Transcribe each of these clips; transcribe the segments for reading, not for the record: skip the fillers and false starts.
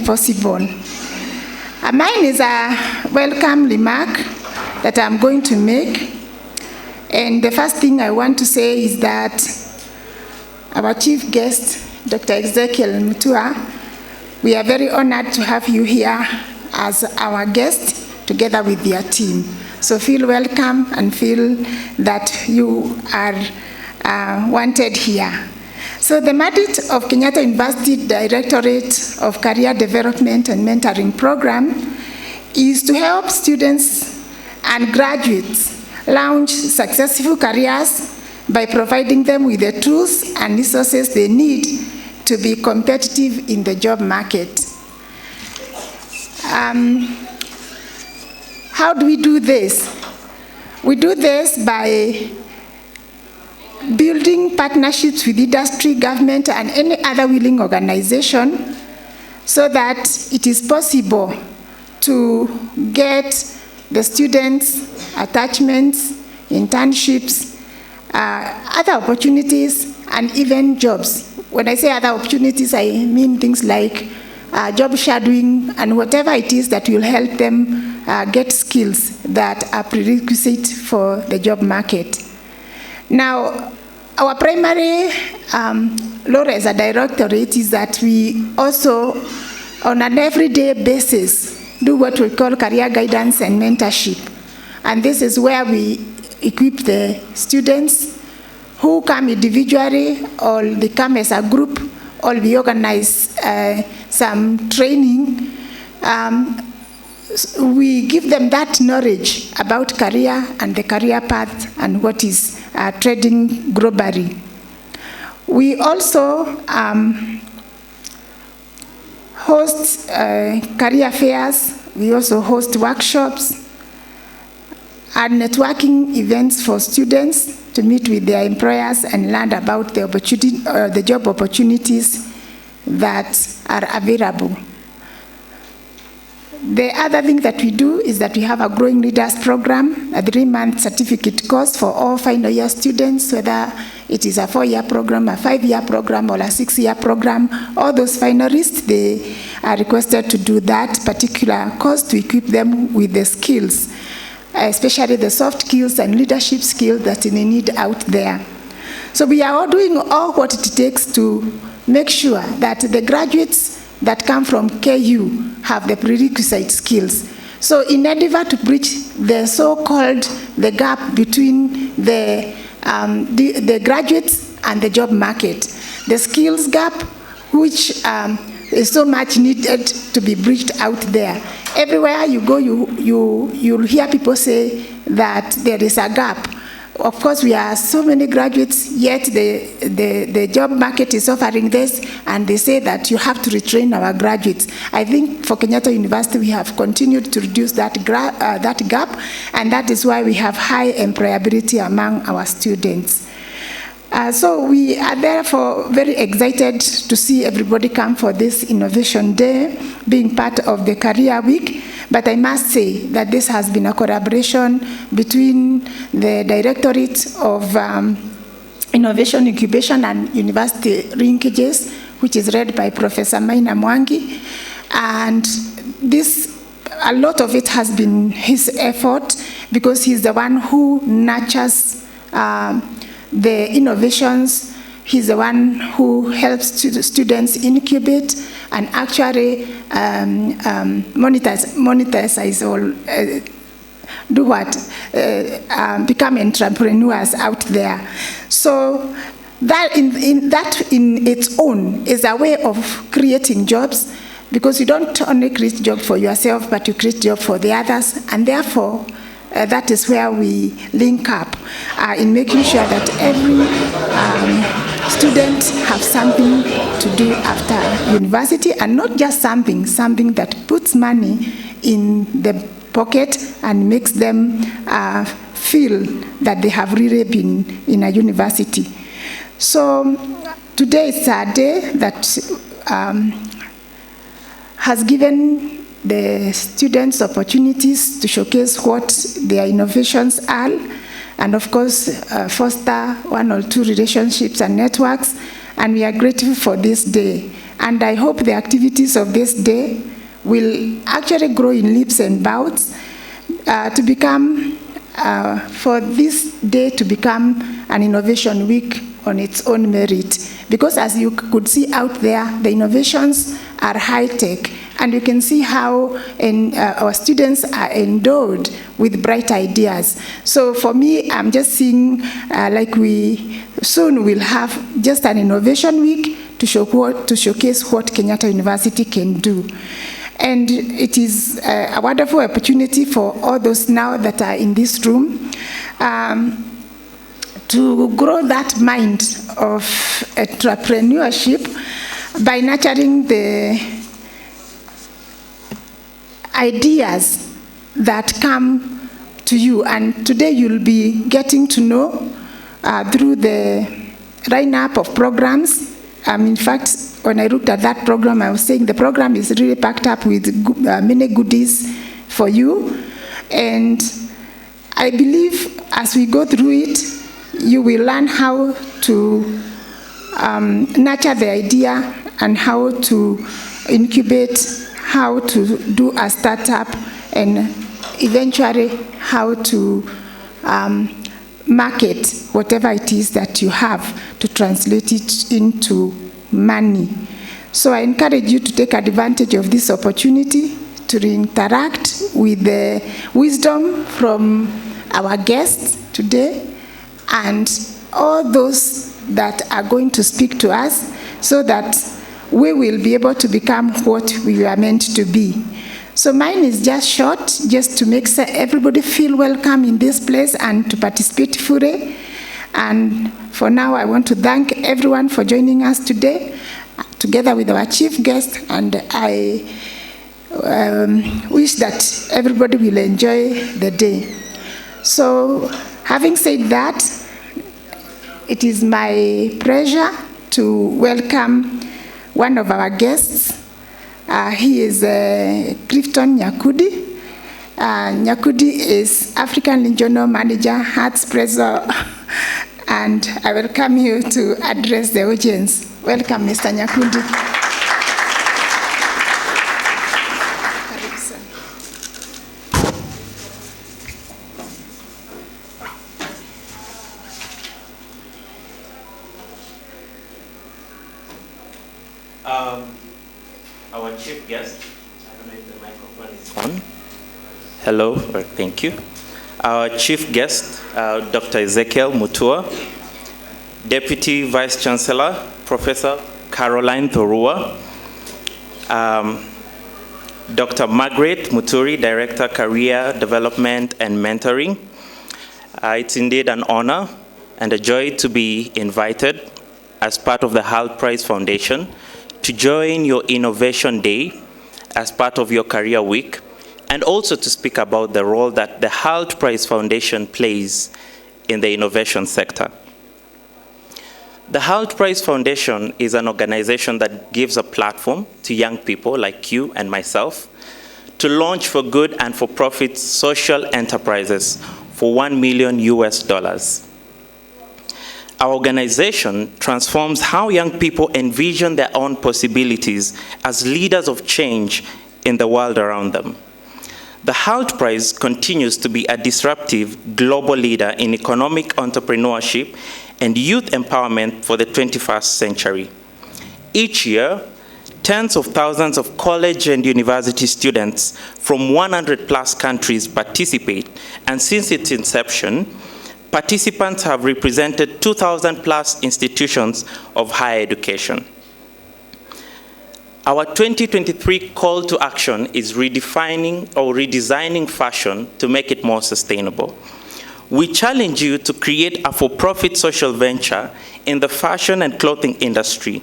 possible. Mine is a welcome remark that I'm going to make. And the first thing I want to say is that our chief guest, Dr. Ezekiel Mutua, we are very honored to have you here as our guest together with your team. So feel welcome and feel that you are wanted here. So the mandate of Kenyatta University Directorate of Career Development and Mentoring Program is to help students and graduates launch successful careers by providing them with the tools and resources they need to be competitive in the job market. How do we do this? We do this by building partnerships with industry, government, and any other willing organization so that it is possible to get the students attachments, internships, other opportunities, and even jobs. When I say other opportunities, I mean things like job shadowing and whatever it is that will help them get skills that are prerequisite for the job market. Now, our primary role as a directorate is that we also, on an everyday basis, do what we call career guidance and mentorship. And this is where we equip the students who come individually or they come as a group, or we organize some training. We give them that knowledge about career and the career path and what is trading globally. We also host career fairs. We also host workshops and networking events for students to meet with their employers and learn about the job opportunities that are available. The other thing that we do is that we have a Growing Leaders program, a 3-month certificate course for all final year students, whether it is a 4-year program, a 5-year program, or a 6-year program. All those finalists, they are requested to do that particular course to equip them with the skills, especially the soft skills and leadership skills that they need out there. So we are all doing all what it takes to make sure that the graduates that come from KU have the prerequisite skills. So in endeavor to bridge the so-called the gap between the graduates and the job market, the skills gap, which is so much needed to be bridged out there. Everywhere you go, you'll hear people say that there is a gap. Of course, we are so many graduates, yet the job market is offering this, and they say that you have to retrain our graduates. I think for Kenyatta University, we have continued to reduce that gap, and that is why we have high employability among our students. So we are therefore very excited to see everybody come for this Innovation Day, being part of the Career Week. But I must say that this has been a collaboration between the Directorate of Innovation Incubation and University Linkages, which is led by Professor Maina Mwangi. And a lot of it has been his effort, because he's the one who nurtures the innovations. He's the one who helps students incubate and actually monetize or do what? Become entrepreneurs out there. So that in its own is a way of creating jobs, because you don't only create job for yourself, but you create job for the others, and therefore that is where we link up in making sure that every student have something to do after university, and not just something that puts money in the pocket and makes them feel that they have really been in a university. So today is a day that has given the students opportunities to showcase what their innovations are, and of course foster one or two relationships and networks. And we are grateful for this day. And I hope the activities of this day will actually grow in leaps and bounds to become, for this day to become an innovation week on its own merit. Because as you could see out there, the innovations are high-tech, and you can see how our students are endowed with bright ideas. So for me, I'm just seeing like we soon will have just an innovation week to showcase what Kenyatta University can do. And it is a wonderful opportunity for all those now that are in this room to grow that mind of entrepreneurship by nurturing the ideas that come to you. And today you'll be getting to know through the lineup of programs. In fact, when I looked at that program, I was saying the program is really packed up with many goodies for you. And I believe as we go through it, you will learn how to nurture the idea and how to incubate, how to do a startup, and eventually how to market whatever it is that you have to translate it into money. So I encourage you to take advantage of this opportunity to interact with the wisdom from our guests today and all those that are going to speak to us, so that we will be able to become what we were meant to be. So mine is just short, just to make everybody feel welcome in this place and to participate fully. And for now, I want to thank everyone for joining us today, together with our chief guest, and I wish that everybody will enjoy the day. So, having said that, it is my pleasure to welcome one of our guests. He is Clifton Nyakudi. Nyakudi is African Regional Manager, Arts Preso, and I welcome you to address the audience. Welcome, Mr. Nyakudi. Our chief guest, I don't know if the microphone is on. Hello, thank you. Our chief guest, Dr. Ezekiel Mutua, Deputy Vice Chancellor, Professor Caroline Thorua, Dr. Margaret Muturi, Director, Career Development and Mentoring. It's indeed an honor and a joy to be invited as part of the HALT Prize Foundation to join your Innovation Day as part of your Career Week, and also to speak about the role that the HALT Prize Foundation plays in the innovation sector. The HALT Prize Foundation is an organization that gives a platform to young people like you and myself to launch for good and for profit social enterprises for $1 million US. Our organization transforms how young people envision their own possibilities as leaders of change in the world around them. The HALT Prize continues to be a disruptive global leader in economic entrepreneurship and youth empowerment for the 21st century. Each year, tens of thousands of college and university students from 100+ countries participate, and since its inception, participants have represented 2,000+ institutions of higher education. Our 2023 call to action is redefining or redesigning fashion to make it more sustainable. We challenge you to create a for-profit social venture in the fashion and clothing industry.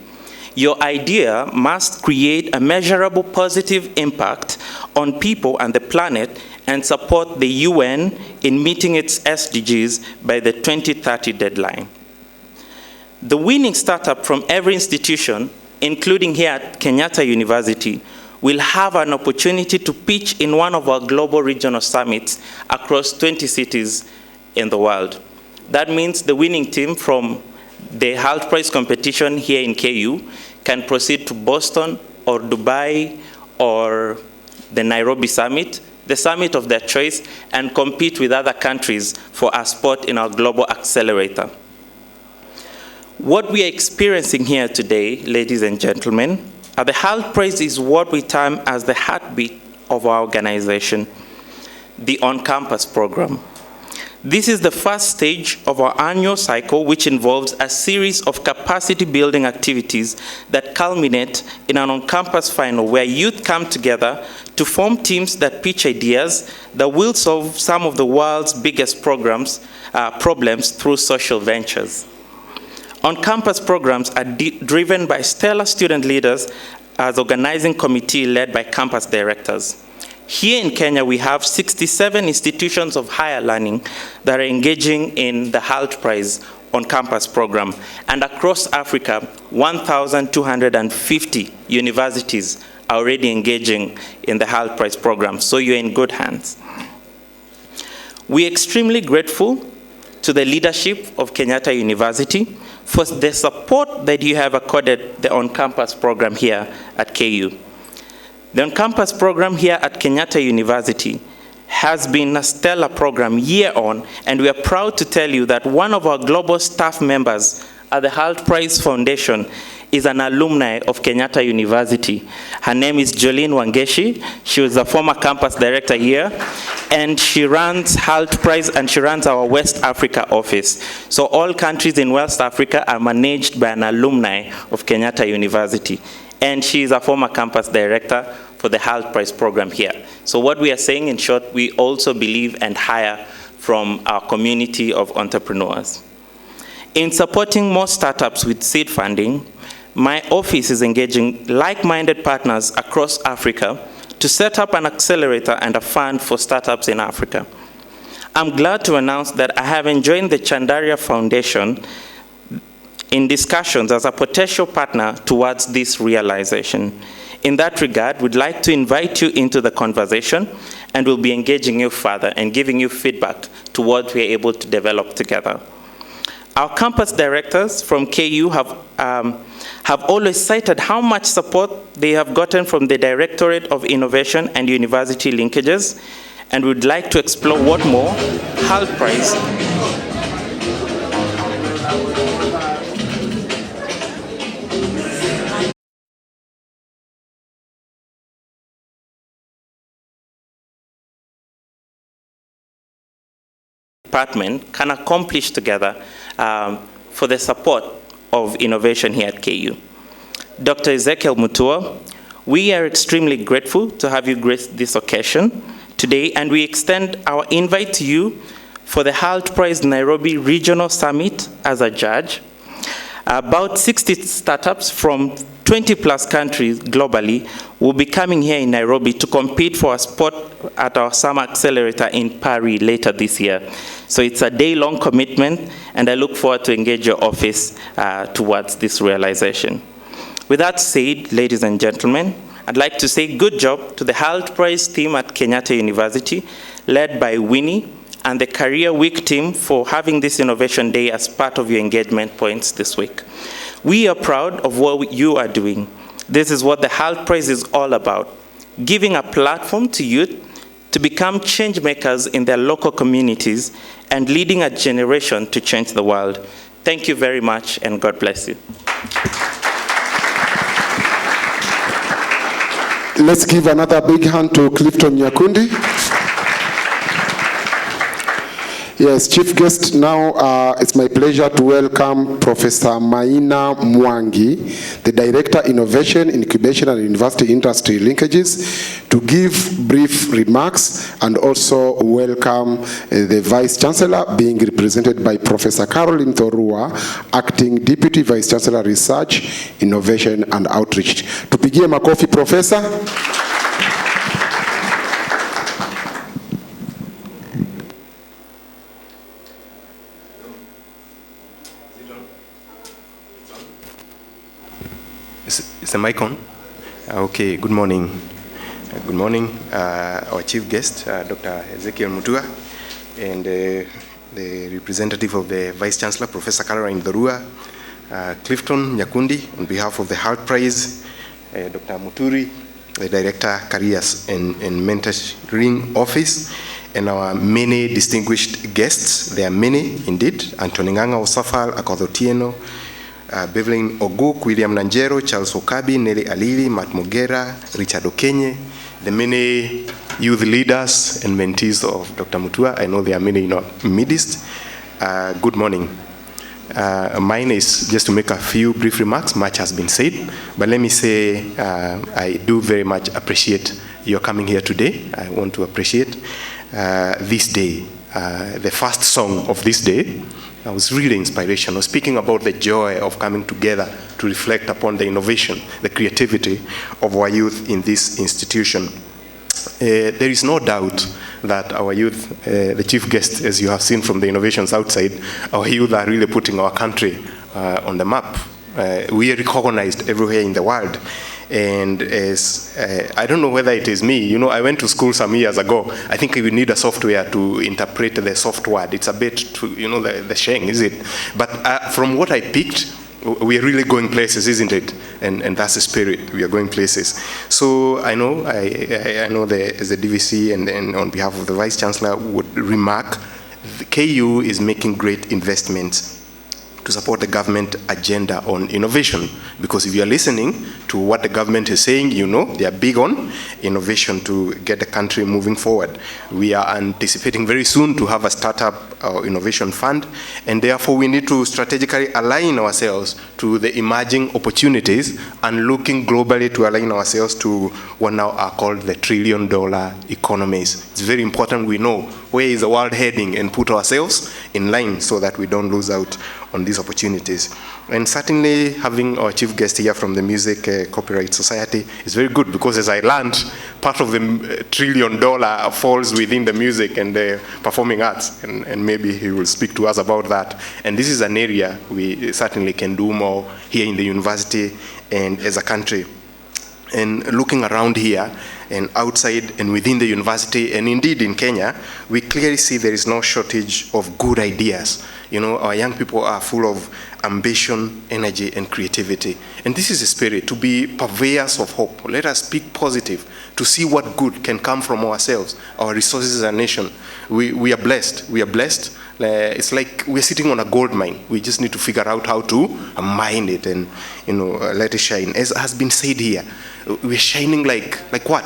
Your idea must create a measurable positive impact on people and the planet and support the UN in meeting its SDGs by the 2030 deadline. The winning startup from every institution, including here at Kenyatta University, will have an opportunity to pitch in one of our global regional summits across 20 cities in the world. That means the winning team from the HALT Prize competition here in KU can proceed to Boston or Dubai or the Nairobi Summit, the summit of their choice, and compete with other countries for a spot in our global accelerator. What we are experiencing here today, ladies and gentlemen, at the HALT Prize is what we term as the heartbeat of our organization, the On-Campus program. This is the first stage of our annual cycle, which involves a series of capacity building activities that culminate in an on-campus final where youth come together to form teams that pitch ideas that will solve some of the world's biggest problems through social ventures. On-campus programs are driven by stellar student leaders as organizing committee led by campus directors. Here in Kenya, we have 67 institutions of higher learning that are engaging in the HALT Prize on-campus program. And across Africa, 1,250 universities are already engaging in the HALT Prize program, so you're in good hands. We're extremely grateful to the leadership of Kenyatta University for the support that you have accorded the on-campus program here at KU. The on-campus program here at Kenyatta University has been a stellar program year on, and we are proud to tell you that one of our global staff members at the HALT Prize Foundation is an alumni of Kenyatta University. Her name is Jolene Wangeshi. She was a former campus director here, and she runs HALT Prize, and she runs our West Africa office. So all countries in West Africa are managed by an alumni of Kenyatta University. And she is a former campus director for the HALT Prize program here. So what we are saying, in short, we also believe and hire from our community of entrepreneurs. In supporting more startups with seed funding, my office is engaging like-minded partners across Africa to set up an accelerator and a fund for startups in Africa. I'm glad to announce that I have joined the Chandaria Foundation in discussions as a potential partner towards this realization. In that regard, we'd like to invite you into the conversation, and we'll be engaging you further and giving you feedback to what we're able to develop together. Our campus directors from KU have always cited how much support they have gotten from the Directorate of Innovation and University Linkages, and we'd like to explore what more HALT Prize department can accomplish together for the support of innovation here at KU. Dr. Ezekiel Mutua, we are extremely grateful to have you grace this occasion today, and we extend our invite to you for the HALT Prize Nairobi Regional Summit as a judge. About 60 startups from 20+ countries globally will be coming here in Nairobi to compete for a spot at our Summer Accelerator in Paris later this year. So it's a day-long commitment, and I look forward to engage your office towards this realization. With that said, ladies and gentlemen, I'd like to say good job to the HALT Prize team at Kenyatta University, led by Winnie, and the Career Week team for having this Innovation Day as part of your engagement points this week. We are proud of what you are doing. This is what the HALT Prize is all about, giving a platform to youth to become change makers in their local communities and leading a generation to change the world. Thank you very much, and God bless you. Let's give another big hand to Clifton Nyakundi. Yes, chief guest, now it's my pleasure to welcome Professor Maina Mwangi, the Director, Innovation, Incubation and University Industry Linkages, to give brief remarks, and also welcome the Vice Chancellor, being represented by Professor Caroline Thorua, Acting Deputy Vice Chancellor, Research, Innovation and Outreach. Tupigie makofi, Professor. Is the mic on? Okay, good morning. Good morning, our chief guest, Dr. Ezekiel Mutua, and the representative of the Vice Chancellor, Professor Caroline Thorua, Clifton Nyakundi, on behalf of the HALT Prize, Dr. Muturi, the Director, Careers and Mentoring Office, and our many distinguished guests. There are many indeed: Anthony Nganga Osafal, Akoth Otieno, Bevelyn Oguk, William Nanjero, Charles Okabi, Nelly Alili, Matt Mogera, Richard Okenye, the many youth leaders and mentees of Dr. Mutua. I know there are many in our midst. Good morning. Mine is just to make a few brief remarks. Much has been said, but let me say I do very much appreciate your coming here today. I want to appreciate this day. The first song of this day was really inspirational, speaking about the joy of coming together to reflect upon the innovation, the creativity of our youth in this institution. There is no doubt that our youth, the chief guest, as you have seen from the innovations outside, our youth are really putting our country on the map. We are recognized everywhere in the world. And as, I don't know whether it is me, you know, I went to school some years ago. I think we need a software to interpret the soft word. It's a bit, to, you know, the sheng, is it? But from what I picked, we are really going places, isn't it? And that's the spirit. We are going places. So I know, I know the DVC and on behalf of the Vice Chancellor would remark, the KU is making great investments to support the government agenda on innovation. Because if you are listening to what the government is saying, you know they are big on innovation to get the country moving forward. We are anticipating very soon to have a startup innovation fund, and therefore we need to strategically align ourselves to the emerging opportunities and looking globally to align ourselves to what now are called the trillion-dollar economies. It's very important we know where is the world heading and put ourselves in line so that we don't lose out on these opportunities. And certainly having our chief guest here from the Music Copyright Society is very good, because as I learned, part of the $1 trillion falls within the music and the performing arts, and maybe he will speak to us about that. And this is an area we certainly can do more here in the university and as a country. And looking around here and outside and within the university, and indeed in Kenya, we clearly see there is no shortage of good ideas. You know, our young people are full of ambition, energy, and creativity. And this is a spirit, to be purveyors of hope. Let us speak positive, to see what good can come from ourselves, our resources as a nation. We are blessed. We are blessed. It's like we're sitting on a gold mine. We just need to figure out how to mine it and, you know, let it shine. As has been said here, we're shining like what?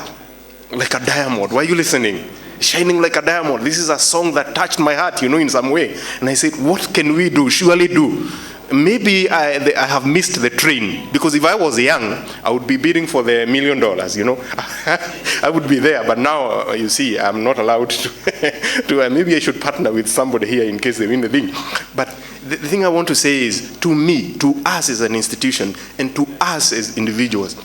Like a diamond. Why are you listening? Shining like a diamond. This is a song that touched my heart, you know, in some way. And I said, what can we do? Surely do. Maybe I have missed the train, because if I was young, I would be bidding for the $1 million, you know. I would be there, but now, you see, I'm not allowed to maybe I should partner with somebody here in case they win the thing. But the thing I want to say is, to me, to us as an institution, and to us as individuals,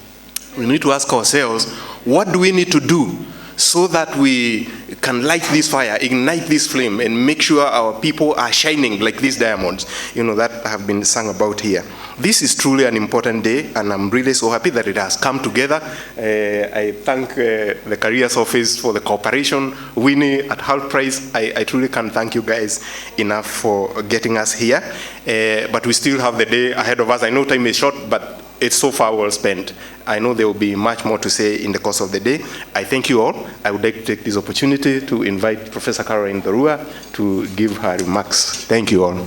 we need to ask ourselves, what do we need to do so that we can light this fire, ignite this flame, and make sure our people are shining like these diamonds, you know, that have been sung about here. This is truly an important day, and I'm really so happy that it has come together. I thank the Careers Office for the cooperation. Winnie at HALT Prize, I truly can't thank you guys enough for getting us here. But we still have the day ahead of us. I know time is short, but it's so far well spent. I know there will be much more to say in the course of the day. I thank you all. I would like to take this opportunity to invite Professor Caroline Dorua to give her remarks. Thank you all.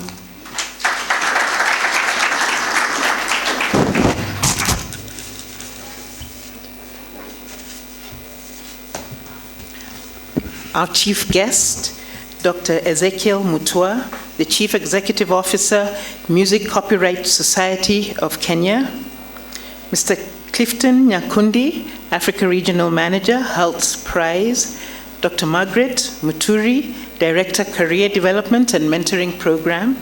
Our chief guest, Dr. Ezekiel Mutua, the Chief Executive Officer, Music Copyright Society of Kenya. Mr. Clifton Nyakundi, Africa Regional Manager, HALT Prize. Dr. Margaret Muturi, Director, Career Development and Mentoring Program.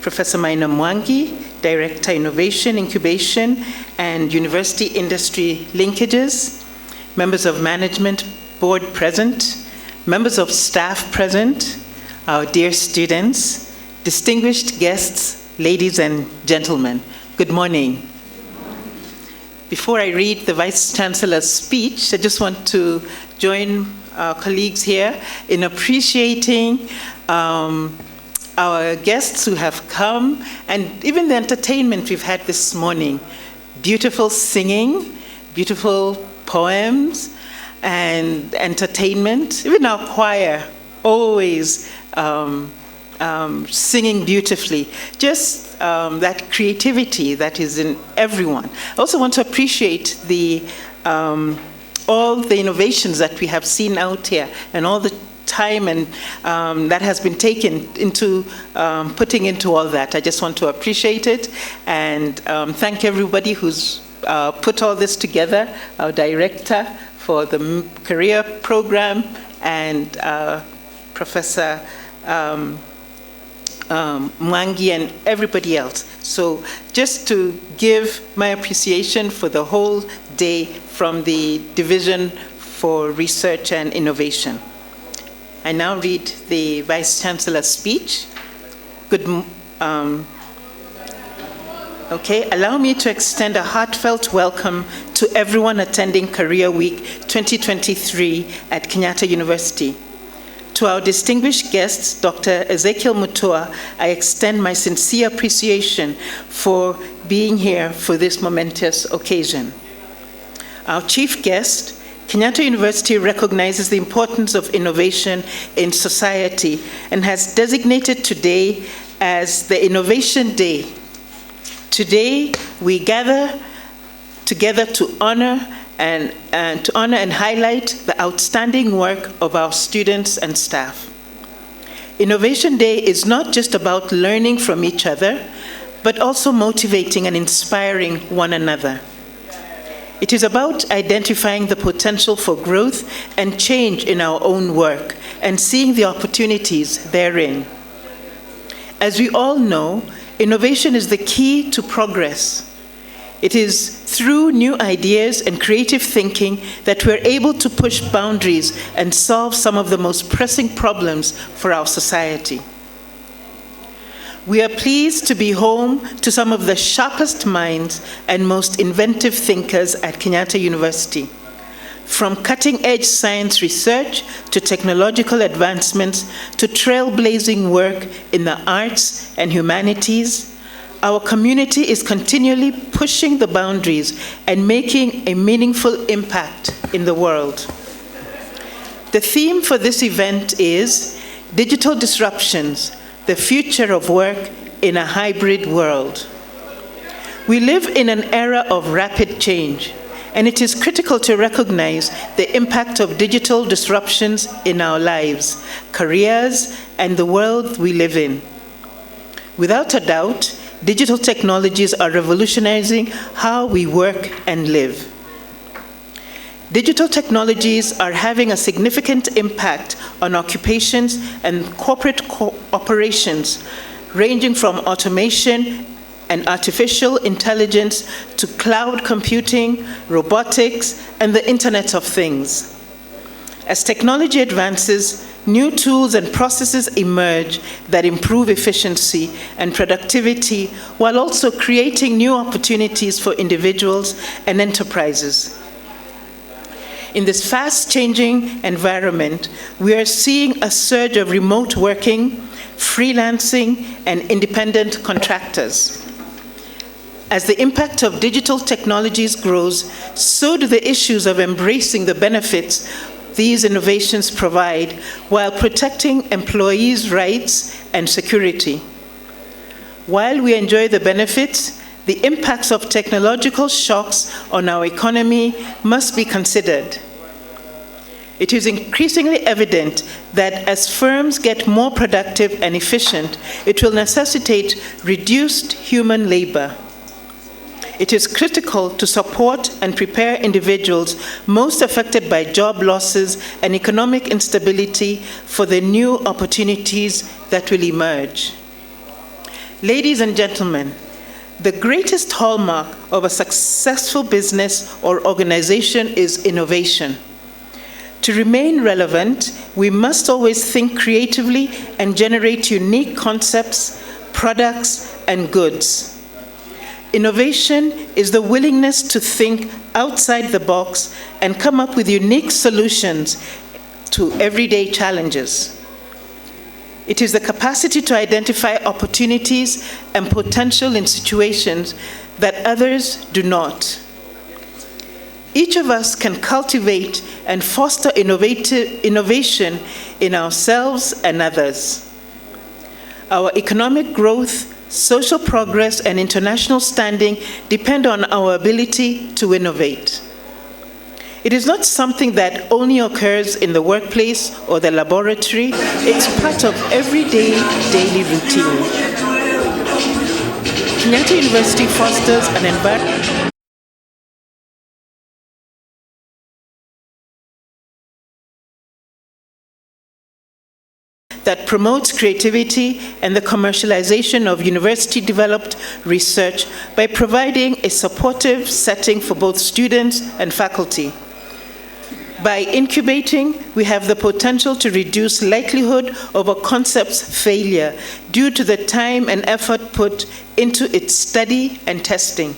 Professor Maina Mwangi, Director, Innovation, Incubation, and University Industry Linkages. Members of Management Board present. Members of staff present. Our dear students, distinguished guests, ladies and gentlemen, good morning. Before I read the Vice Chancellor's speech, I just want to join our colleagues here in appreciating our our guests who have come, and even the entertainment we've had this morning. Beautiful singing, beautiful poems, and entertainment. Even our choir, always singing beautifully. Just that creativity that is in everyone. I also want to appreciate all the innovations that we have seen out here, and all the time and that has been taken into putting into all that. I just want to appreciate it and thank everybody who's put all this together, our director for the career program, and Professor Mwangi and everybody else. So just to give my appreciation for the whole day from the Division for Research and Innovation. I now read the Vice Chancellor's speech. Allow me to extend a heartfelt welcome to everyone attending Career Week 2023 at Kenyatta University. To our distinguished guests, Dr. Ezekiel Mutua, I extend my sincere appreciation for being here for this momentous occasion. Our chief guest, Kenyatta University recognizes the importance of innovation in society and has designated today as the Innovation Day. Today, we gather together to honor and highlight the outstanding work of our students and staff. Innovation Day is not just about learning from each other, but also motivating and inspiring one another. It is about identifying the potential for growth and change in our own work and seeing the opportunities therein. As we all know, innovation is the key to progress. It is through new ideas and creative thinking that we're able to push boundaries and solve some of the most pressing problems for our society. We are pleased to be home to some of the sharpest minds and most inventive thinkers at Kenyatta University. From cutting-edge science research to technological advancements to trailblazing work in the arts and humanities, our community is continually pushing the boundaries and making a meaningful impact in the world. The theme for this event is Digital Disruptions, the Future of Work in a Hybrid World. We live in an era of rapid change, and it is critical to recognize the impact of digital disruptions in our lives, careers, and the world we live in. Without a doubt, digital technologies are revolutionizing how we work and live. Digital technologies are having a significant impact on occupations and corporate operations, ranging from automation and artificial intelligence to cloud computing, robotics, and the Internet of Things. As technology advances, new tools and processes emerge that improve efficiency and productivity while also creating new opportunities for individuals and enterprises. In this fast-changing environment, we are seeing a surge of remote working, freelancing, and independent contractors. As the impact of digital technologies grows, so do the issues of embracing the benefits these innovations provide while protecting employees' rights and security. While we enjoy the benefits, the impacts of technological shocks on our economy must be considered. It is increasingly evident that as firms get more productive and efficient, it will necessitate reduced human labor. It is critical to support and prepare individuals most affected by job losses and economic instability for the new opportunities that will emerge. Ladies and gentlemen, the greatest hallmark of a successful business or organization is innovation. To remain relevant, we must always think creatively and generate unique concepts, products, and goods. Innovation is the willingness to think outside the box and come up with unique solutions to everyday challenges. It is the capacity to identify opportunities and potential in situations that others do not. Each of us can cultivate and foster innovation in ourselves and others. Our economic growth, social progress, and international standing depend on our ability to innovate. It is not something that only occurs in the workplace or the laboratory. It's part of everyday, daily routine. Kenyatta University fosters an environment that promotes creativity and the commercialization of university-developed research by providing a supportive setting for both students and faculty. By incubating, we have the potential to reduce likelihood of a concept's failure due to the time and effort put into its study and testing.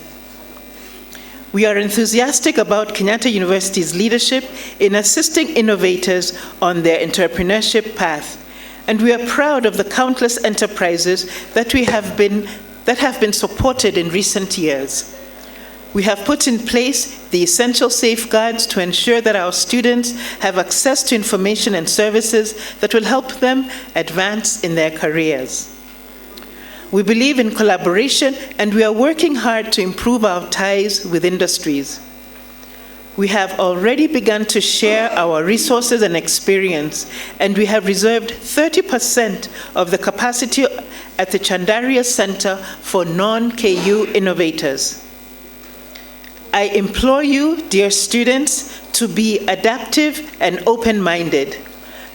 We are enthusiastic about Kenyatta University's leadership in assisting innovators on their entrepreneurship path, and we are proud of the countless enterprises that have been supported in recent years. We have put in place the essential safeguards to ensure that our students have access to information and services that will help them advance in their careers. We believe in collaboration, and we are working hard to improve our ties with industries. We have already begun to share our resources and experience, and we have reserved 30% of the capacity at the Chandaria Center for non-KU innovators. I implore you, dear students, to be adaptive and open-minded.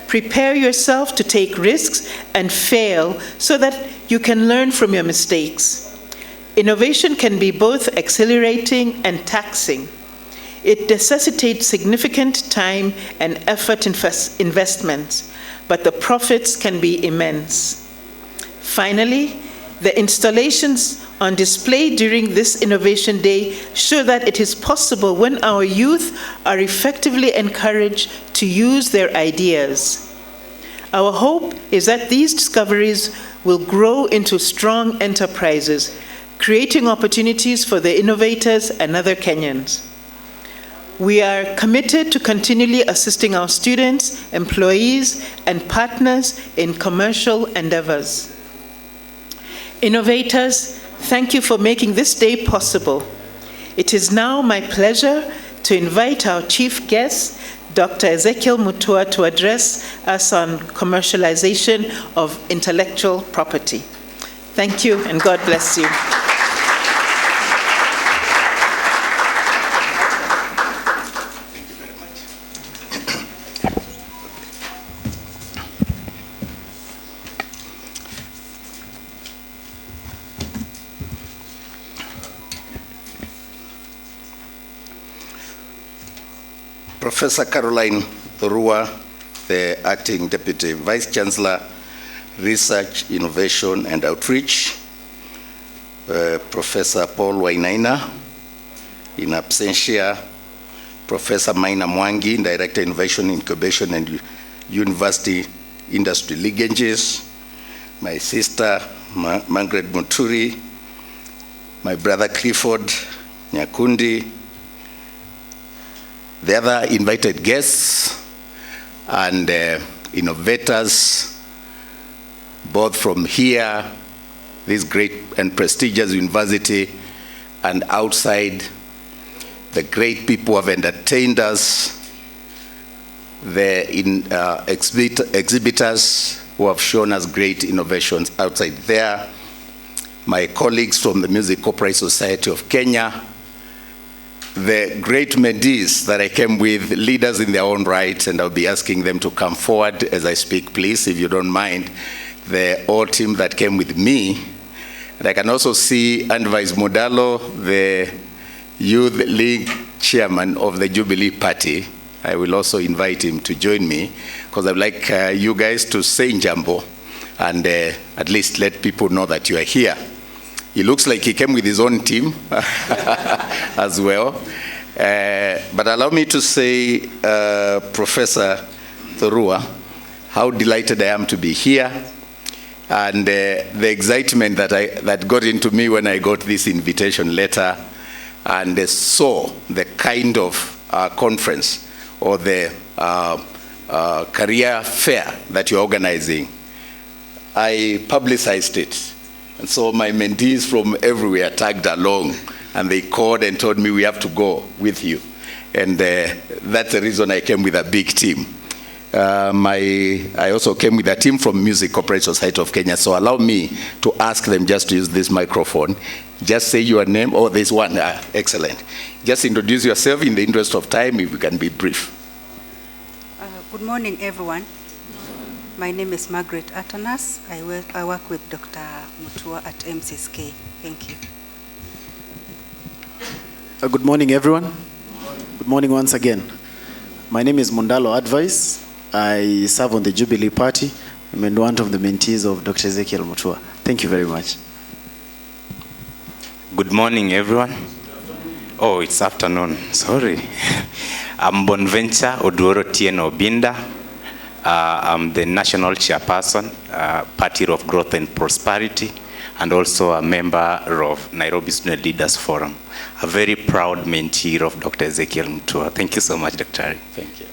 Prepare yourself to take risks and fail so that you can learn from your mistakes. Innovation can be both exhilarating and taxing. It necessitates significant time and effort investments, but the profits can be immense. Finally, the installations on display during this Innovation Day show that it is possible when our youth are effectively encouraged to use their ideas. Our hope is that these discoveries will grow into strong enterprises, creating opportunities for the innovators and other Kenyans. We are committed to continually assisting our students, employees, and partners in commercial endeavors. Innovators, thank you for making this day possible. It is now my pleasure to invite our chief guest, Dr. Ezekiel Mutua, to address us on commercialization of intellectual property. Thank you, and God bless you. Professor Caroline Thorua, the Acting Deputy Vice Chancellor, Research, Innovation and Outreach, Professor Paul Wainaina, in absentia, Professor Maina Mwangi, Director Innovation, Incubation and University Industry Linkages, my sister Margaret Muturi, my brother Clifford Nyakundi, the other invited guests and innovators, both from here, this great and prestigious university, and outside, the great people who have entertained us, the exhibitors who have shown us great innovations outside there, my colleagues from the Music Copyright Society of Kenya, the great mentees that I came with, leaders in their own right, and I'll be asking them to come forward as I speak, please, if you don't mind, the whole team that came with me. And I can also see Andvice Modalo, the Youth League chairman of the Jubilee Party. I will also invite him to join me, because I'd like you guys to say Njambo and at least let people know that you are here. He looks like he came with his own team as well. But allow me to say, Professor Thorua, how delighted I am to be here. And the excitement that got into me when I got this invitation letter and saw the kind of conference or the career fair that you're organizing, I publicized it. And so my mentees from everywhere tagged along, and they called and told me we have to go with you. And that's the reason I came with a big team. I also came with a team from Music Corporate Society of Kenya, so allow me to ask them just to use this microphone. Just say your name. Oh, there's one. Excellent. Just introduce yourself in the interest of time, if you can be brief. Good morning, everyone. My name is Margaret Atanas. I work with Dr. Mutua at MCSK. Thank you. Good morning, everyone. Good morning once again. My name is Mundalo Advice. I serve on the Jubilee Party. I'm one of the mentees of Dr. Ezekiel Mutua. Thank you very much. Good morning, everyone. Oh, it's afternoon. Sorry. I'm Bonventure Oduoro Tieno Binda. I'm the national chairperson, Party of Growth and Prosperity, and also a member of Nairobi Student Leaders Forum. A very proud mentee of Dr. Ezekiel Mutua. Thank you so much, Dr. Thank you.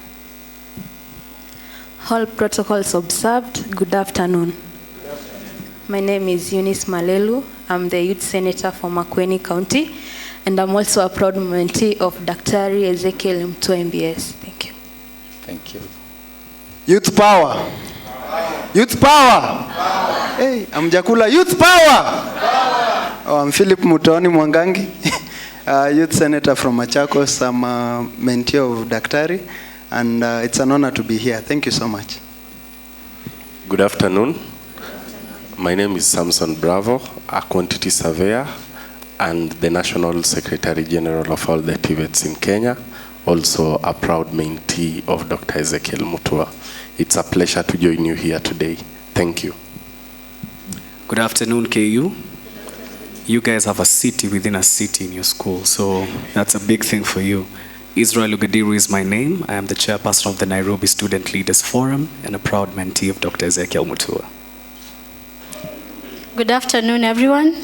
All protocols observed. Good afternoon. My name is Eunice Malelu. I'm the Youth Senator for Makueni County, and I'm also a proud mentee of Dr. Ezekiel Mutua MBS. Thank you. Thank you. Youth power. Youth power. Hey, I'm Jakula. Youth power. Oh, I'm Philip Mutoni Mwangangi, Youth Senator from Machakos. I'm a mentee of Daktari, and it's an honor to be here. Thank you so much. Good afternoon. My name is Samson Bravo, a quantity surveyor and the National Secretary General of all the TVETs in Kenya, also a proud mentee of Dr. Ezekiel Mutua. It's a pleasure to join you here today. Thank you. Good afternoon, KU. You guys have a city within a city in your school, so that's a big thing for you. Israel Ugadiru is my name. I am the chairperson of the Nairobi Student Leaders Forum and a proud mentee of Dr. Ezekiel Mutua. Good afternoon, everyone.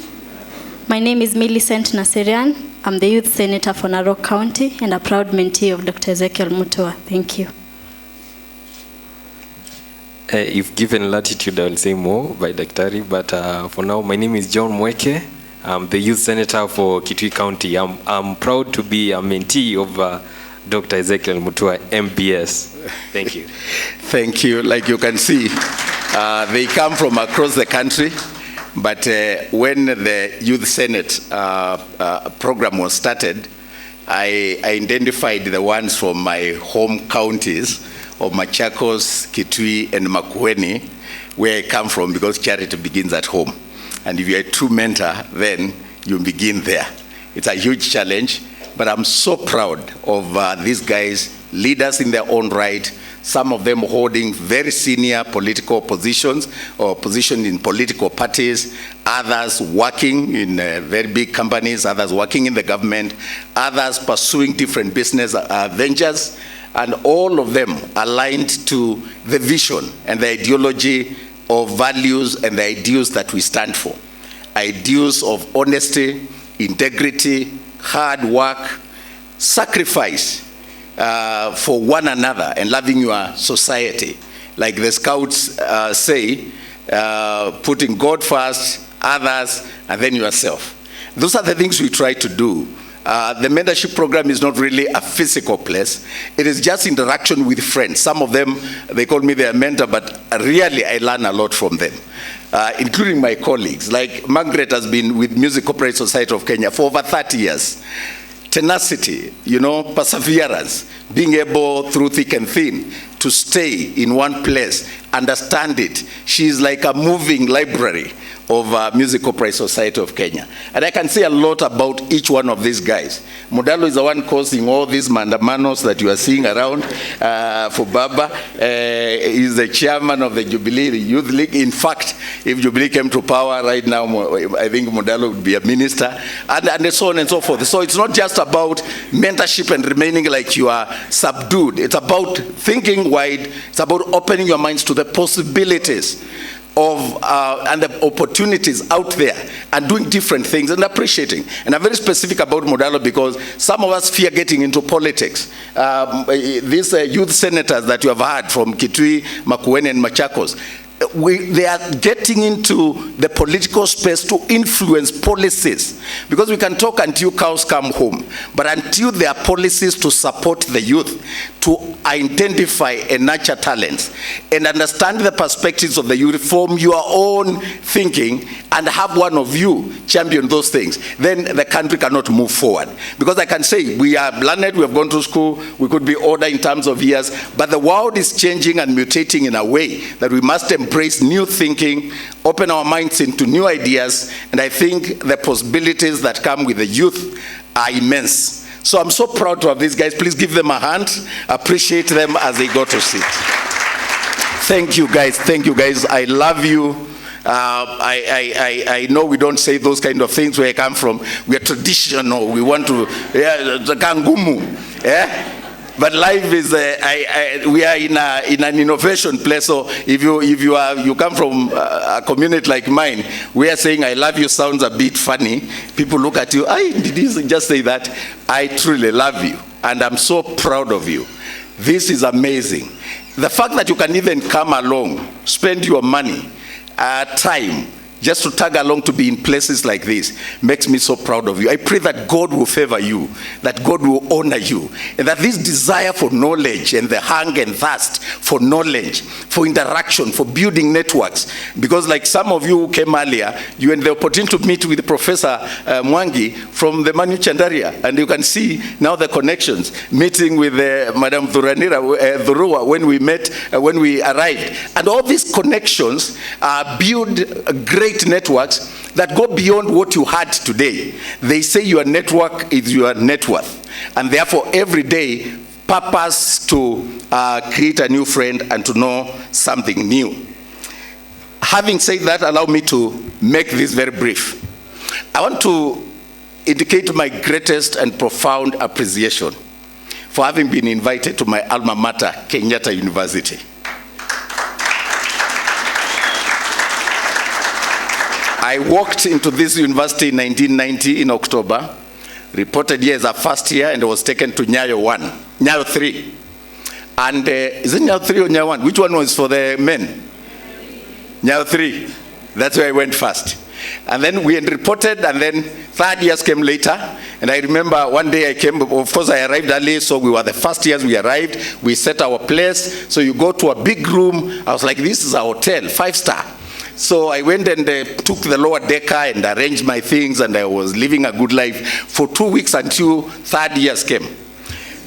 My name is Millicent Naserian. I'm the Youth Senator for Narok County and a proud mentee of Dr. Ezekiel Mutua. Thank you. If given latitude, I will say more by Daktari, but for now, my name is John Mweke. I'm the Youth Senator for Kitui County. I'm proud to be a mentee of Dr. Ezekiel Mutua, MBS. Thank you. Thank you. Like you can see, they come from across the country, but when the Youth Senate program was started, I identified the ones from my home counties of Machakos, Kitui, and Makueni, where I come from, because charity begins at home. And if you're a true mentor, then you begin there. It's a huge challenge, but I'm so proud of these guys, leaders in their own right, some of them holding very senior political positions or positions in political parties, others working in very big companies, others working in the government, others pursuing different business ventures, and all of them aligned to the vision and the ideology of values and the ideals that we stand for. Ideals of honesty, integrity, hard work, sacrifice for one another and loving your society. Like the Scouts say, putting God first, others, and then yourself. Those are the things we try to do. The mentorship program is not really a physical place. It is just interaction with friends. Some of them, they call me their mentor, but really I learn a lot from them, including my colleagues. Like Margaret has been with Music Corporate Society of Kenya for over 30 years. Tenacity, perseverance, being able through thick and thin to stay in one place, understand it. She's like a moving library of Music Corporate Society of Kenya. And I can say a lot about each one of these guys. Mudalo is the one causing all these mandamanos that you are seeing around for Baba. He's the chairman of the Jubilee Youth League. In fact, if Jubilee came to power right now, I think Mudalo would be a minister, and so on and so forth. So it's not just about mentorship and remaining like you are subdued. It's about thinking wide. It's about opening your minds to the possibilities. and the opportunities out there and doing different things and appreciating. And I'm very specific about Modalo because some of us fear getting into politics. These youth senators that you have heard from Kitui, Makueni, and Machakos, they are getting into the political space to influence policies, because we can talk until cows come home, but until there are policies to support the youth, to identify and nurture talents and understand the perspectives of the youth, form your own thinking and have one of you champion those things, then the country cannot move forward. Because I can say we are learned, we have gone to school, we could be older in terms of years, but the world is changing and mutating in a way that we must embrace new thinking, open our minds into new ideas, and I think the possibilities that come with the youth are immense. So I'm so proud to have these guys. Please give them a hand. Appreciate them as they go to sit. Thank you guys. Thank you guys. I love you. I know we don't say those kind of things where I come from. We are traditional. We want to, kangumu. Yeah? But life is, we are in an innovation place. So if you come from a community like mine, we are saying I love you sounds a bit funny. People look at you, did you just say that? I truly love you. And I'm so proud of you. This is amazing. The fact that you can even come along, spend your money, time, just to tag along to be in places like this makes me so proud of you. I pray that God will favor you, that God will honor you, and that this desire for knowledge and the hunger and thirst for knowledge, for interaction, for building networks, because like some of you who came earlier, you had the opportunity to meet with Professor Mwangi from the Manu Chandaria, and you can see now the connections, meeting with Madam Dhurua when we met, when we arrived, and all these connections build great networks that go beyond what you had today. They say your network is your net worth, and therefore every day purpose to create a new friend and to know something new. Having said that, allow me to make this very brief. I want to indicate my greatest and profound appreciation for having been invited to my alma mater, Kenyatta University. I walked into this university in 1990 in October, reported here as a first year, and was taken to Nyayo 1, Nyayo 3. And is it Nyayo 3 or Nyayo 1? Which one was for the men? Nyayo 3. That's where I went first. And then we had reported, and then 3rd years came later. And I remember one day I came, of course I arrived early, so we were the first years we arrived. We set our place. So you go to a big room. I was like, this is a hotel, 5-star. So I went and took the lower decker and arranged my things, and I was living a good life for 2 weeks until 3rd years came.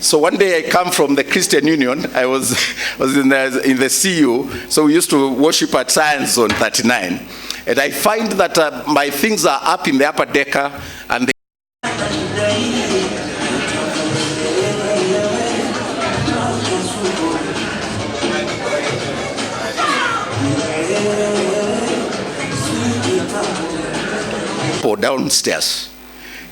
So one day I come from the Christian Union. I was in the CU, so we used to worship at Science Zone 39. And I find that my things are up in the upper decker, and downstairs,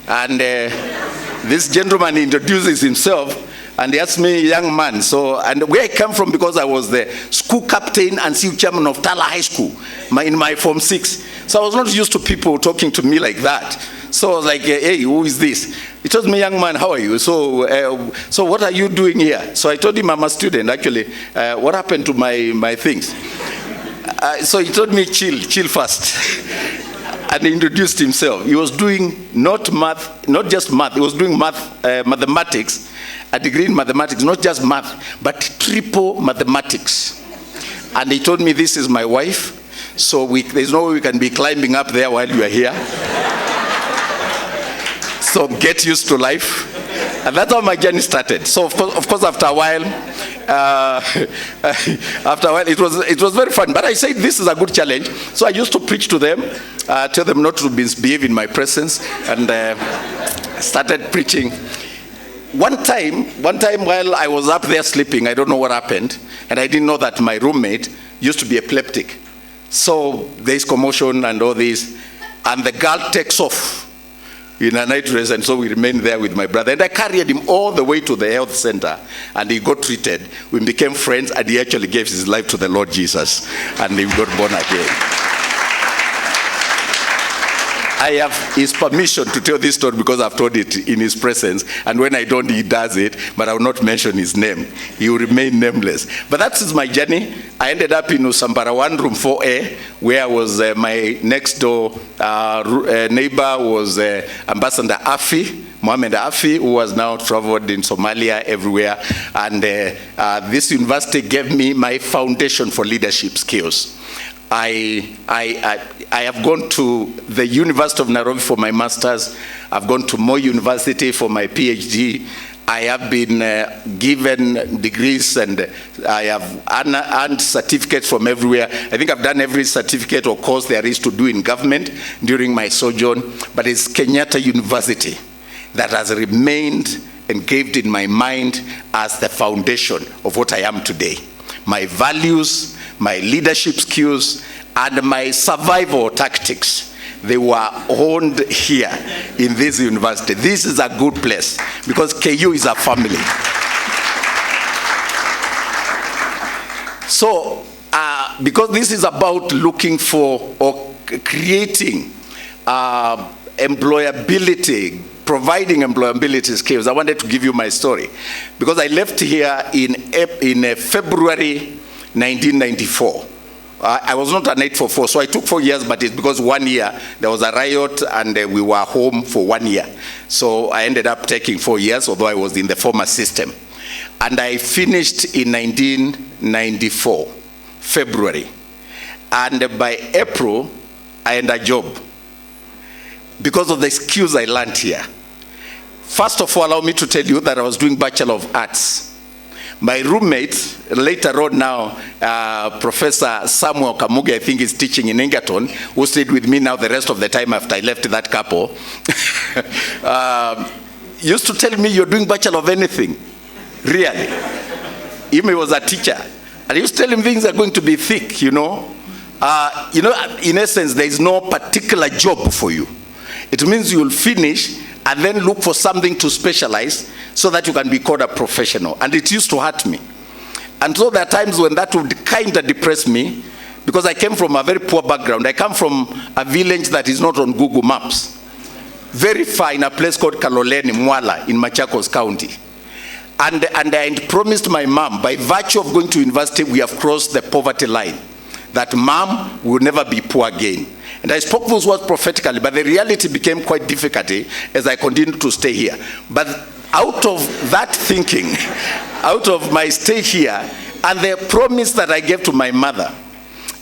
and this gentleman introduces himself and he asked me, young man, so, and where I come from, because I was the school captain and CU chairman of Tala High School in my Form 6, so I was not used to people talking to me like that. So I was like, hey, who is this? He told me, young man, how are you? So what are you doing here? So I told him I'm a student, actually. What happened to my things? So he told me, chill first. And he introduced himself. He was doing not just math, he was doing mathematics, a degree in mathematics, not just math, but triple mathematics. And he told me, this is my wife, so there's no way we can be climbing up there while you are here. So get used to life. And that's how my journey started. So of course after a while, it was very fun. But I said this is a good challenge. So I used to preach to them, tell them not to misbehave in my presence, and started preaching. One time while I was up there sleeping, I don't know what happened, and I didn't know that my roommate used to be epileptic. So there's commotion and all this, and the girl takes off in a night dress, and so we remained there with my brother. And I carried him all the way to the health center, and he got treated. We became friends, and he actually gave his life to the Lord Jesus, and he got born again. I have his permission to tell this story because I've told it in his presence, and when I don't, he does it, but I will not mention his name. He will remain nameless. But that is my journey. I ended up in Usambara 1, room 4A, where I was my next door neighbor was Ambassador Afi, Mohamed Afi, who has now traveled in Somalia, everywhere. And this university gave me my foundation for leadership skills. I have gone to the University of Nairobi for my master's. I've gone to Moi University for my PhD. I have been given degrees, and I have earned certificates from everywhere. I think I've done every certificate or course there is to do in government during my sojourn, but it's Kenyatta University that has remained engraved in my mind as the foundation of what I am today. My values, my leadership skills, and my survival tactics, they were honed here in this university. This is a good place because KU is a family. So, because this is about looking for or creating employability, providing employability skills, I wanted to give you my story. Because I left here in February 1994. I was not an 844, so I took 4 years, but it's because 1 year there was a riot and we were home for 1 year. So I ended up taking 4 years, although I was in the former system. And I finished in 1994, February. And by April, I had a job because of the skills I learned here. First of all, allow me to tell you that I was doing Bachelor of Arts. My roommate, later on now, Professor Samuel Kamuge, I think is teaching in Egerton, who stayed with me now the rest of the time after I left that couple, used to tell me, you're doing Bachelor of anything. Really. He was a teacher. And I used to tell him things are going to be thick, you know. In essence, there is no particular job for you. It means you'll finish and then look for something to specialize so that you can be called a professional. And it used to hurt me. And so there are times when that would kind of depress me because I came from a very poor background. I come from a village that is not on Google Maps. Very far in a place called Kaloleni, Mwala in Machakos County. And I had promised my mom, by virtue of going to university, we have crossed the poverty line. That mom will never be poor again. And I spoke those words prophetically, but the reality became quite difficult as I continued to stay here. But out of that thinking, out of my stay here, and the promise that I gave to my mother,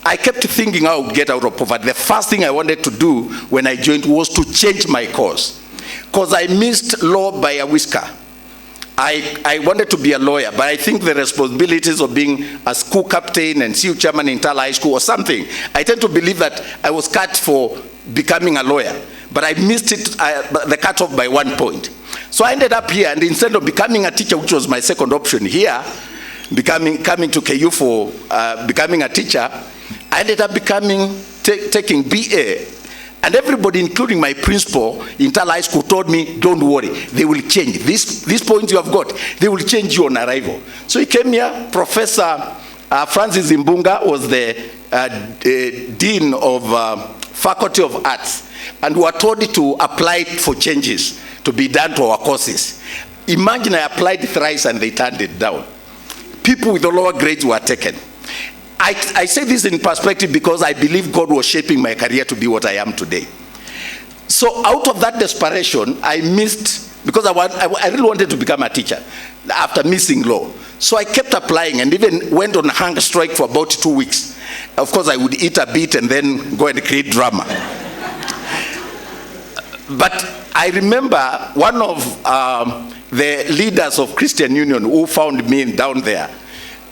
I kept thinking I would get out of poverty. The first thing I wanted to do when I joined was to change my course. Because I missed law by a whisker. I wanted to be a lawyer, but I think the responsibilities of being a school captain and CU chairman in Tala High School or something, I tend to believe that I was cut for becoming a lawyer, but I missed it, the cutoff by 1 point. So I ended up here, and instead of becoming a teacher, which was my second option here, coming to KU for becoming a teacher, I ended up taking BA. And everybody, including my principal in Tala High School, told me, don't worry, they will change. These points you have got, they will change you on arrival. So he came here. Professor Francis Imbunga was the Dean of Faculty of Arts. And we were told to apply for changes to be done to our courses. Imagine I applied thrice and they turned it down. People with the lower grades were taken. I say this in perspective because I believe God was shaping my career to be what I am today. So out of that desperation, I missed, because I really wanted to become a teacher after missing law. So I kept applying and even went on hunger strike for about 2 weeks. Of course, I would eat a bit and then go and create drama. But I remember one of the leaders of Christian Union who found me down there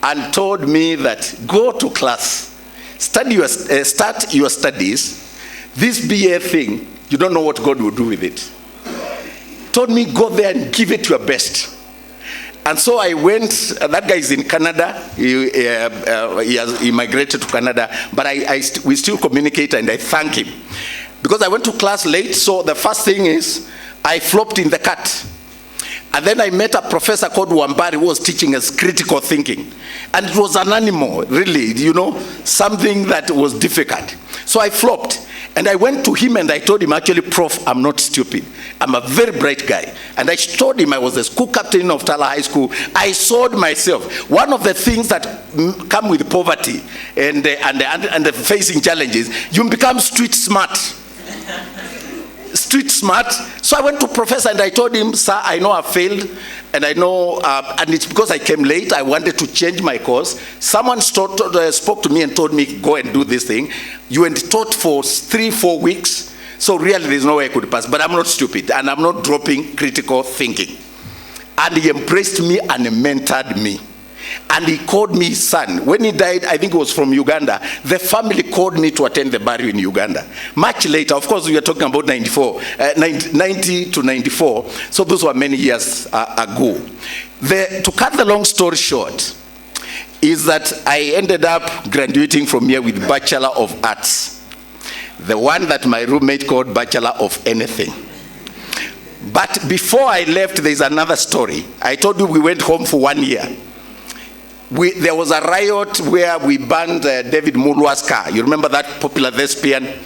and told me that go to class, start your studies. This BA thing, you don't know what God will do with it. Told me go there and give it your best. And so I went. That guy is in Canada. He migrated to Canada, but we still communicate, and I thank him. because I went to class late, so the first thing is I flopped in the cut. And then I met a professor called Wambari who was teaching us critical thinking. And it was an animal, really, something that was difficult. So I flopped. And I went to him and I told him, actually, Prof, I'm not stupid. I'm a very bright guy. And I told him I was the school captain of Tala High School. I sold myself. One of the things that come with poverty and facing challenges, you become street smart. Street smart. So I went to professor and I told him, sir, I know I failed, and I know, and it's because I came late. I wanted to change my course. Someone spoke to me and told me, go and do this thing. You went taught for 3-4 weeks, so really there's no way I could pass. But I'm not stupid, and I'm not dropping critical thinking. And he embraced me and mentored me. And he called me son. When he died, I think it was from Uganda, the family called me to attend the burial in Uganda. Much later, of course, we are talking about 90 to 94, so those were many years ago. To cut the long story short, is that I ended up graduating from here with Bachelor of Arts. The one that my roommate called Bachelor of Anything. But before I left, there's another story. I told you we went home for 1 year. There was a riot where we banned David Mulwa's car. You remember that popular thespian?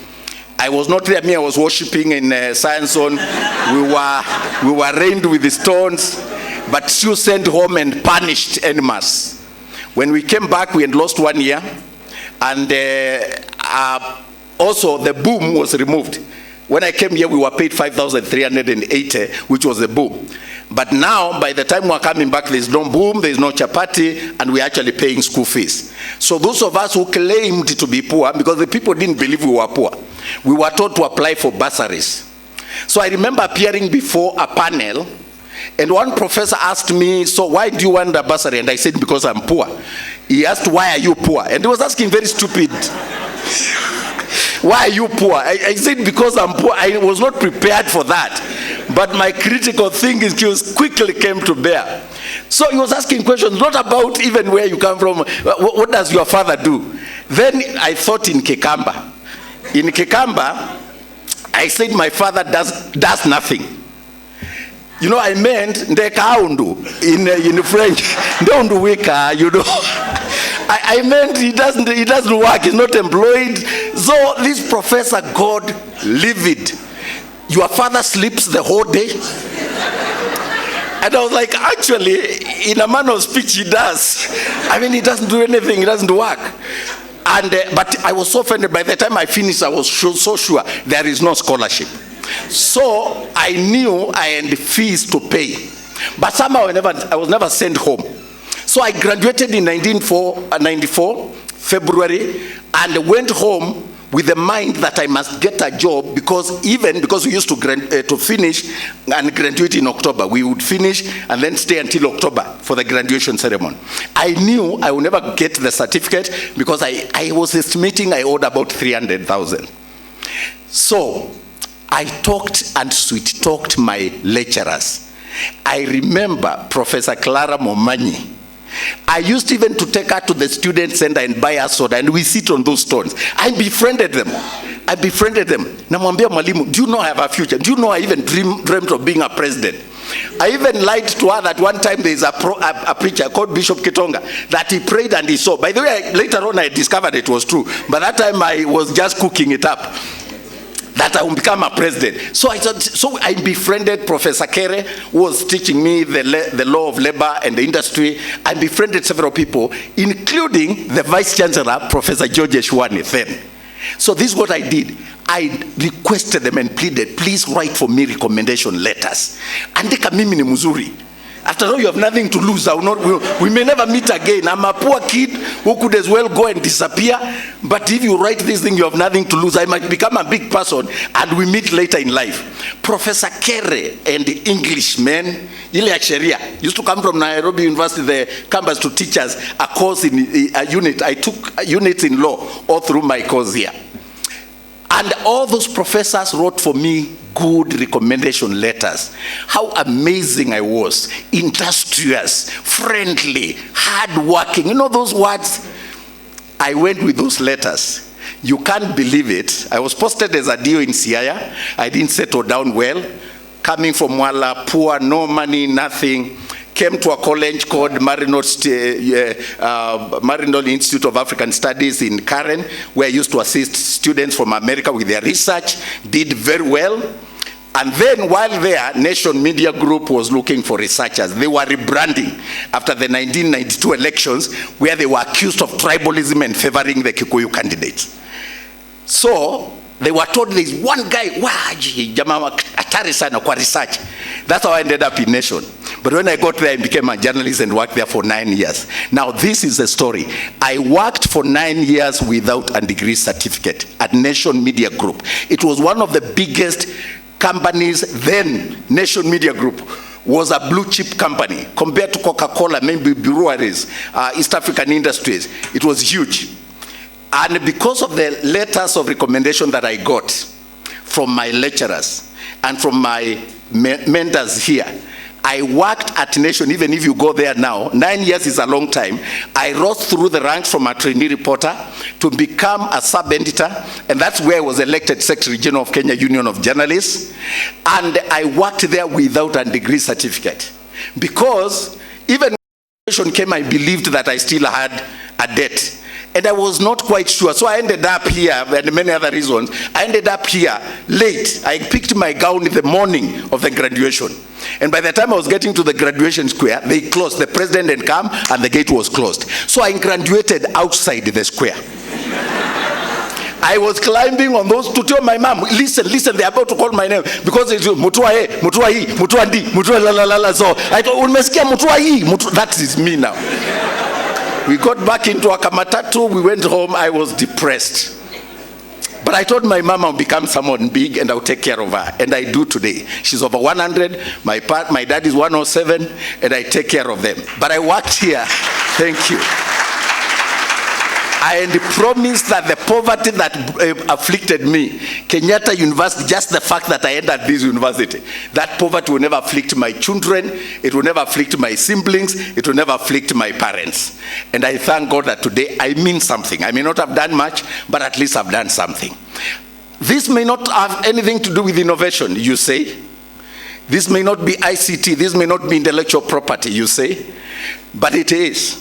I was not there. I was worshiping in Science Zone. We were rained with the stones, but still sent home and punished en masse. When we came back, we had lost 1 year, and also the boom was removed. When I came here, we were paid 5,380, which was the boom. But now, by the time we're coming back, there's no boom, there's no chapati, and we're actually paying school fees. So those of us who claimed to be poor, because the people didn't believe we were poor, we were told to apply for bursaries. So I remember appearing before a panel, and one professor asked me, so why do you want a bursary? And I said, because I'm poor. He asked, why are you poor? And he was asking very stupid. Why are you poor? I said, because I'm poor. I was not prepared for that. But my critical thinking skills quickly came to bear. So he was asking questions, not about even where you come from. What does your father do? Then I thought in Kekamba. In Kekamba, I said my father does nothing. You know, I meant ndekaundu in French. Don't wake, I meant he doesn't work, he's not employed. So this professor got livid. Your father sleeps the whole day? And I was like, actually, in a manner of speech, he does. I mean, he doesn't do anything, he doesn't work. And but I was so offended. By the time I finished, I was so sure there is no scholarship. So I knew I had fees to pay. But somehow I was never sent home. So I graduated in 1994, February, and went home with the mind that I must get a job, because we used to finish and graduate in October. We would finish and then stay until October for the graduation ceremony. I knew I would never get the certificate because I was estimating I owed about 300,000. So I talked and sweet-talked my lecturers. I remember Professor Clara Momanyi. I used even to take her to the student center and buy her soda, and we sit on those stones. I befriended them. Namwambia mwalimu, do you know I have a future? Do you know I even dreamt of being a president? I even lied to her that one time there is a preacher called Bishop Kitonga that he prayed and he saw. By the way, later on I discovered it was true. But that time I was just cooking it up, that I will become a president. So I befriended Professor Kere, who was teaching me the law of labor and the industry. I befriended several people, including the Vice Chancellor, Professor George Eshwani then. So this is what I did. I requested them and pleaded, please write for me recommendation letters. Andika mimi ni mzuri. After all, you have nothing to lose. We may never meet again. I'm a poor kid who could as well go and disappear. But if you write this thing, you have nothing to lose. I might become a big person and we meet later in life. Professor Kere and the Englishman, Ile Sharia, used to come from Nairobi University, the campus, to teach us a course in a unit. I took units in law all through my course here. And all those professors wrote for me good recommendation letters. How amazing I was. Industrious, friendly, hardworking. You know those words? I went with those letters. You can't believe it. I was posted as a DO in Siaya. I didn't settle down well. Coming from Wala, poor, no money, nothing. Came to a college called Marinold Institute of African Studies in Karen, where I used to assist students from America with their research. Did very well. And then while there, Nation Media Group was looking for researchers. They were rebranding after the 1992 elections, where they were accused of tribalism and favoring the Kikuyu candidates. So they were told there's one guy, atari sana kwa research. That's how I ended up in Nation. But when I got there, I became a journalist and worked there for 9 years. Now this is the story. I worked for 9 years without a degree certificate at Nation Media Group. It was one of the biggest companies then. Nation Media Group was a blue chip company compared to Coca-Cola, maybe breweries, East African Industries. It was huge. And because of the letters of recommendation that I got from my lecturers and from my mentors here, I worked at Nation. Even if you go there now, 9 years is a long time. I rose through the ranks from a trainee reporter to become a sub-editor, and that's where I was elected Secretary General of Kenya Union of Journalists. And I worked there without a degree certificate, because even when Nation came, I believed that I still had a debt. And I was not quite sure. So I ended up here, and many other reasons. I ended up here late. I picked my gown in the morning of the graduation. And by the time I was getting to the graduation square, they closed. The president had come and the gate was closed. So I graduated outside the square. I was climbing on those to tell my mom, listen, they're about to call my name. Because it's Mutua he, Mutua hi, Mutua ndi, Mutua la la la la. So I thought, Unmesikia Mutua hi, that is me now. We got back into Akamatatu, we went home, I was depressed. But I told my mom I'll become someone big and I'll take care of her. And I do today. She's over 100, my dad is 107, and I take care of them. But I worked here, thank you. I promised that the poverty that afflicted me, Kenyatta University, just the fact that I entered this university, that poverty will never afflict my children, it will never afflict my siblings, it will never afflict my parents. And I thank God that today I mean something. I may not have done much, but at least I've done something. This may not have anything to do with innovation, you say. This may not be ICT, this may not be intellectual property, you say. But it is.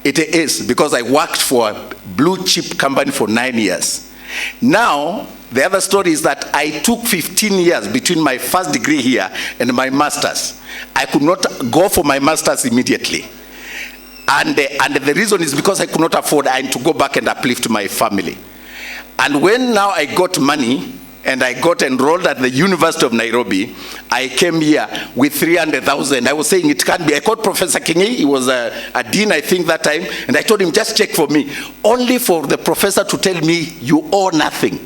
It is, because I worked for a blue chip company for 9 years. Now, the other story is that I took 15 years between my first degree here and my master's. I could not go for my master's immediately. And the reason is because I could not afford to go back and uplift my family. And when now I got money, and I got enrolled at the University of Nairobi, I came here with 300,000. I was saying it can't be. I called Professor Kingi, he was a dean I think that time, and I told him just check for me, only for the professor to tell me you owe nothing.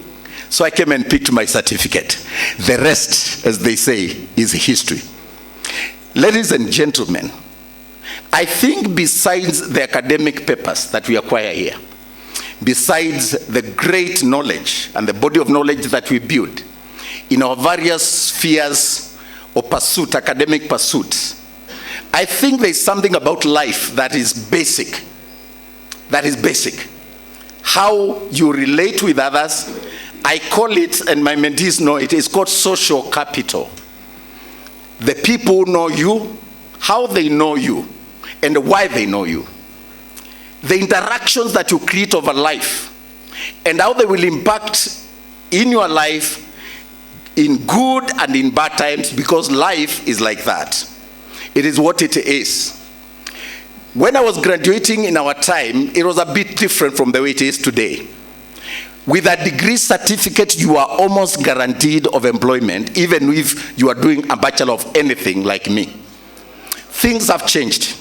So I came and picked my certificate. The rest, as they say, is history. Ladies and gentlemen, I think besides the academic papers that we acquire here, besides the great knowledge and the body of knowledge that we build in our various spheres of pursuit, academic pursuits, I think there's something about life that is basic. That is basic. How you relate with others. I call it, and my mentees know it, it's called social capital. The people who know you, how they know you, and why they know you. The interactions that you create over life, and how they will impact in your life in good and in bad times, because life is like that. It is what it is. When I was graduating in our time, it was a bit different from the way it is today. With a degree certificate, you are almost guaranteed of employment, even if you are doing a bachelor of anything like me. Things have changed.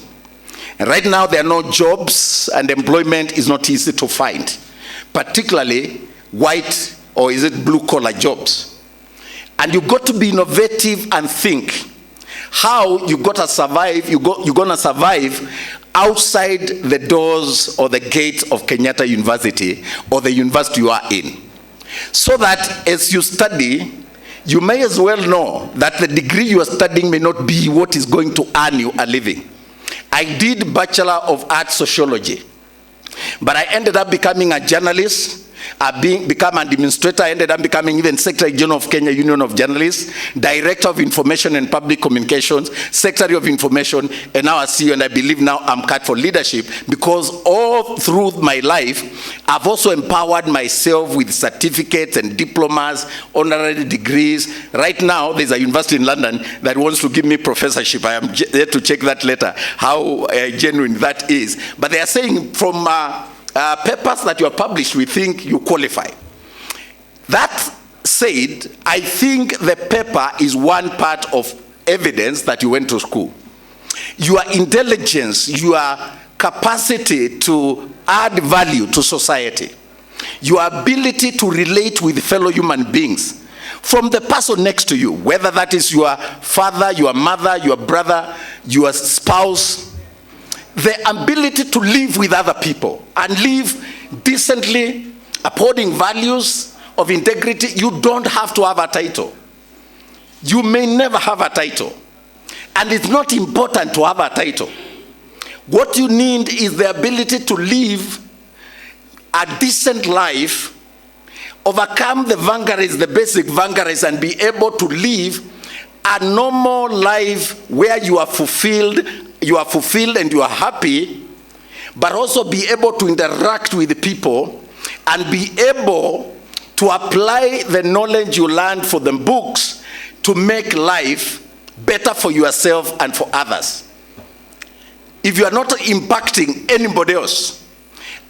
And right now, there are no jobs, and employment is not easy to find, particularly white or is it blue-collar jobs. And you've got to be innovative and think how you got to survive. You're going to survive outside the doors or the gates of Kenyatta University or the university you are in, so that as you study, you may as well know that the degree you are studying may not be what is going to earn you a living. I did Bachelor of Arts Sociology, but I ended up becoming a journalist, become administrator, ended up becoming even Secretary General of Kenya Union of Journalists, Director of Information and Public Communications, Secretary of Information, and now a CEO, and I believe now I'm cut for leadership, because all through my life, I've also empowered myself with certificates and diplomas, honorary degrees. Right now, there's a university in London that wants to give me professorship. I am there to check that later, how genuine that is. But they are saying from papers that you have published, we think you qualify. That said, I think the paper is one part of evidence that you went to school. Your intelligence, your capacity to add value to society, your ability to relate with fellow human beings, from the person next to you, whether that is your father, your mother, your brother, your spouse, the ability to live with other people and live decently, upholding values of integrity. You don't have to have a title. You may never have a title. And it's not important to have a title. What you need is the ability to live a decent life, overcome the vagaries, the basic vagaries, and be able to live a normal life where you are fulfilled and you are happy, but also be able to interact with people and be able to apply the knowledge you learned from the books to make life better for yourself and for others. If you are not impacting anybody else,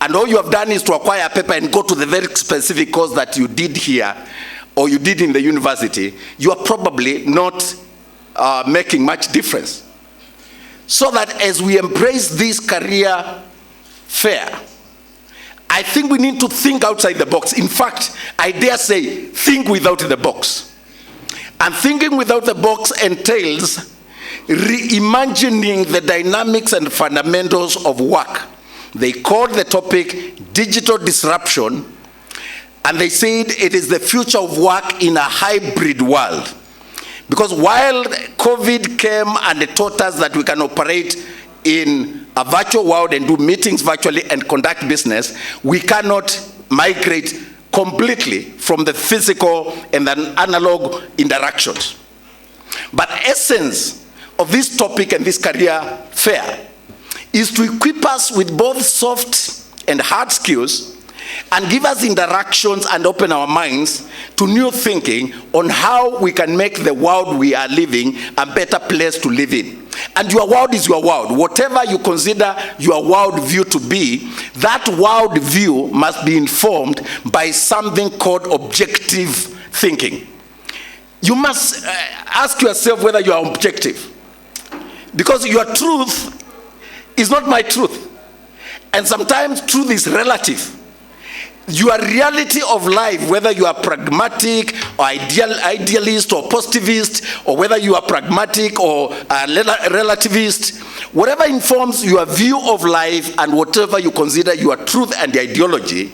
and all you have done is to acquire a paper and go to the very specific course that you did here or you did in the university, you are probably not making much difference. So that as we embrace this career fair, I think we need to think outside the box. In fact, I dare say, think without the box. And thinking without the box entails reimagining the dynamics and fundamentals of work. They called the topic digital disruption, and they said it is the future of work in a hybrid world. Because while COVID came and it taught us that we can operate in a virtual world and do meetings virtually and conduct business, we cannot migrate completely from the physical and the analog interactions. But essence of this topic and this career fair is to equip us with both soft and hard skills and give us interactions and open our minds to new thinking on how we can make the world we are living a better place to live in. And your world is your world. Whatever you consider your world view to be, that world view must be informed by something called objective thinking. You must ask yourself whether you are objective. Because your truth is not my truth. And sometimes truth is relative. Your reality of life, whether you are pragmatic or idealist or positivist, or whether you are pragmatic or relativist, whatever informs your view of life and whatever you consider your truth and ideology,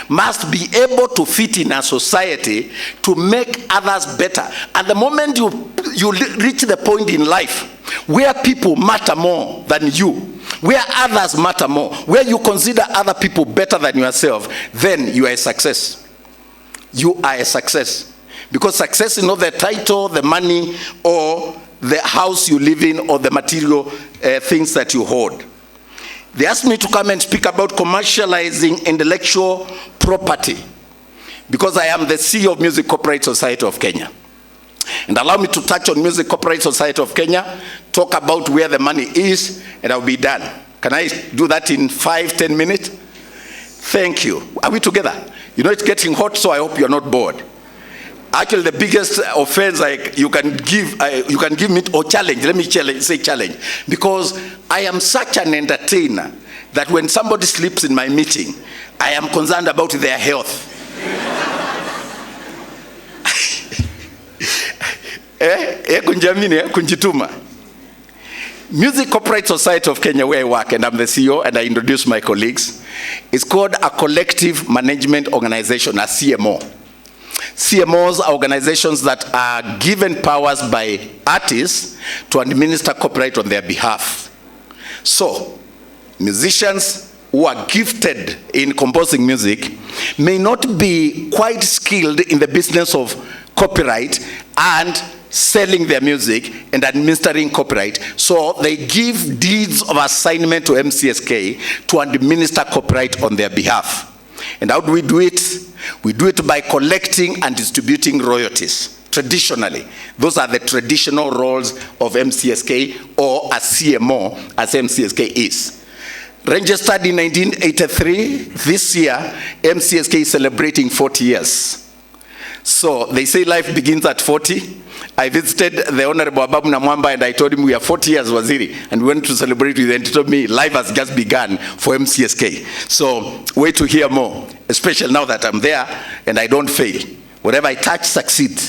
must be able to fit in a society to make others better. And the moment you reach the point in life where people matter more than you, where others matter more, where you consider other people better than yourself, then you are a success. You are a success. Because success is not the title, the money, or the house you live in, or the material things that you hold. They asked me to come and speak about commercializing intellectual property, because I am the CEO of Music Copyright Society of Kenya. And allow me to touch on Music Copyright Society of Kenya, talk about where the money is, and I'll be done. Can I do that in 5-10 minutes? Thank you. Are we together? You know, it's getting hot, so I hope you're not bored. Actually, the biggest offense you can give me, or challenge, let me say challenge, because I am such an entertainer that when somebody sleeps in my meeting, I am concerned about their health. Music Copyright Society of Kenya, where I work, and I'm the CEO, and I introduce my colleagues, is called a collective management organization, a CMO. CMOs are organizations that are given powers by artists to administer copyright on their behalf. So, musicians who are gifted in composing music may not be quite skilled in the business of copyright and selling their music and administering copyright. So they give deeds of assignment to MCSK to administer copyright on their behalf. And how do we do it? We do it by collecting and distributing royalties. Traditionally, those are the traditional roles of MCSK, or a CMO, as MCSK is. Registered in 1983, this year, MCSK is celebrating 40 years. So they say life begins at 40. I visited the Honorable Ababu Namwamba and I told him we are 40 years, Waziri, and we went to celebrate with him, and he told me life has just begun for MCSK. So wait to hear more, especially now that I'm there and I don't fail. Whatever I touch, succeed.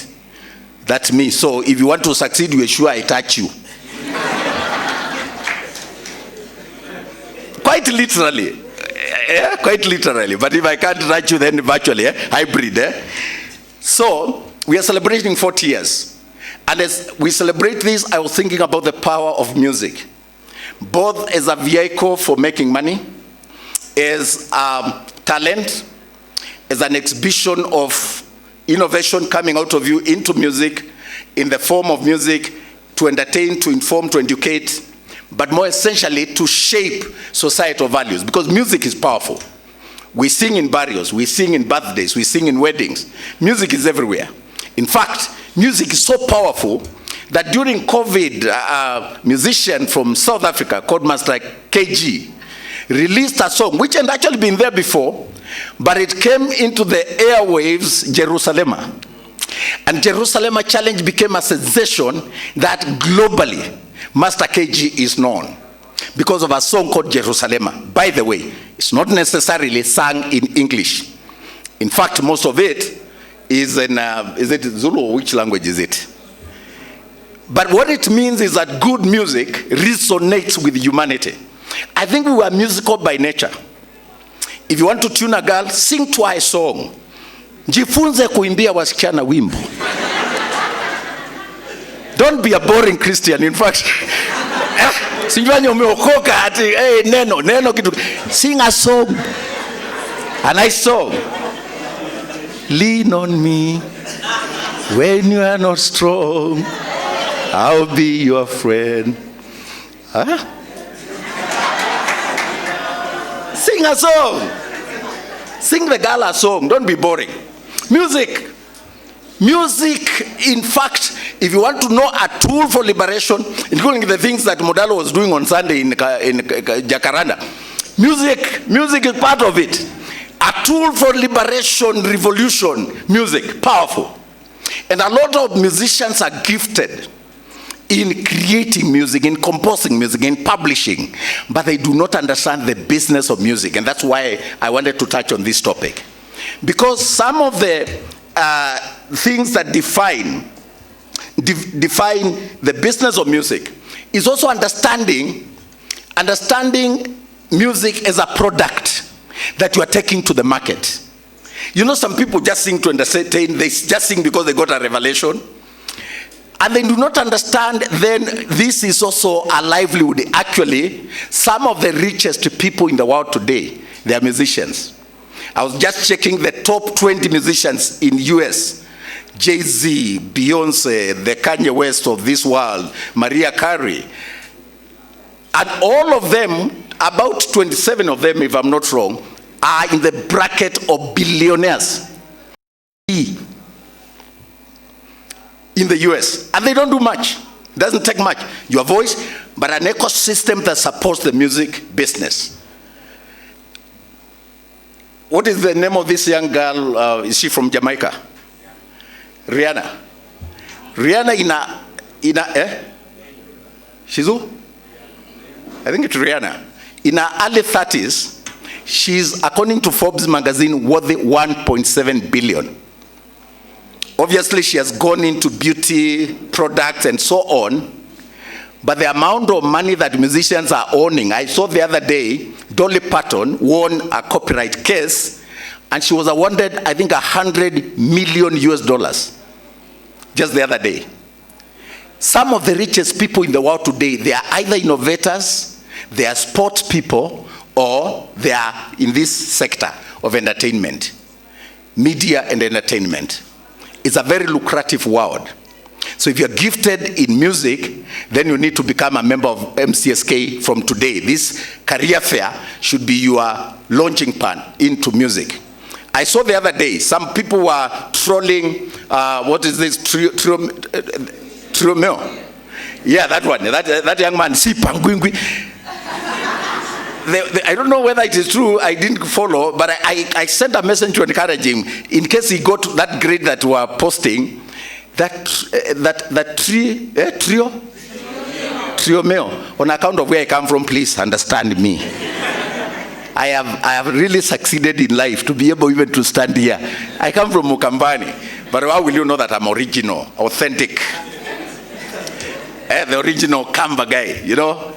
That's me. So if you want to succeed, you ensure I touch you. Quite literally. Yeah, quite literally. But if I can't touch you, then virtually, hybrid. So we are celebrating 40 years. And as we celebrate this, I was thinking about the power of music, both as a vehicle for making money, as talent, as an exhibition of innovation coming out of you into music, in the form of music, to entertain, to inform, to educate, but more essentially to shape societal values, because music is powerful. We sing in burials, we sing in birthdays, we sing in weddings. Music is everywhere. In fact, music is so powerful that during COVID, a musician from South Africa called Master KG released a song which had actually been there before, but it came into the airwaves, Jerusalem. And Jerusalem Challenge became a sensation that globally Master KG is known because of a song called Jerusalem. By the way, it's not necessarily sung in English. In fact, most of it is in, is it Zulu or which language is it? But what it means is that good music resonates with humanity. I think we were musical by nature. If you want to tune a girl, sing to her song. Jifunze kuimbia wasichana wimbo. Don't be a boring Christian. In fact, sijua umeokoka ati neno kitu. Sing a song. A nice song. Lean on me when you are not strong. I'll be your friend. Huh? Sing a song. Sing the girl a song. Don't be boring. Music. Music, in fact, if you want to know a tool for liberation, including the things that Modalo was doing on Sunday in Jacaranda, music is part of it. A tool for liberation, revolution, music, powerful. And a lot of musicians are gifted in creating music, in composing music, in publishing, but they do not understand the business of music. And that's why I wanted to touch on this topic. Because some of the things that define the business of music is also understanding music as a product that you are taking to the market. You know, some people just sing to entertain, they just sing because they got a revelation. And they do not understand, then this is also a livelihood. Actually, some of the richest people in the world today, they are musicians. I was just checking the top 20 musicians in US. Jay-Z, Beyonce, the Kanye West of this world, Mariah Carey. And all of them, about 27 of them, if I'm not wrong, are in the bracket of billionaires in the US. And they don't do much. It doesn't take much. Your voice, but an ecosystem that supports the music business. What is the name of this young girl? Is she from Jamaica? Rihanna. Rihanna she's who? I think it's Rihanna. In her early 30s, she's, according to Forbes magazine, worth 1.7 billion. Obviously, she has gone into beauty products and so on, but the amount of money that musicians are owning, I saw the other day, Dolly Parton won a copyright case, and she was awarded, I think, $100 million just the other day. Some of the richest people in the world today, they are either innovators, they are sports people, or they are in this sector of entertainment, media and entertainment. It's a very lucrative world. So if you're gifted in music, then you need to become a member of MCSK from today. This career fair should be your launching pad into music. I saw the other day, some people were trolling, what is this, Triomeo? Yeah, that one, that young man, Si Pangwingwi. I don't know whether it is true, I didn't follow, but I sent a message to encourage him, in case he got that grade that we are posting, Triomeo, on account of where I come from, please understand me. I have really succeeded in life to be able even to stand here. I come from Mukambani, but how will you know that I'm original, authentic? The original Kamba guy, you know?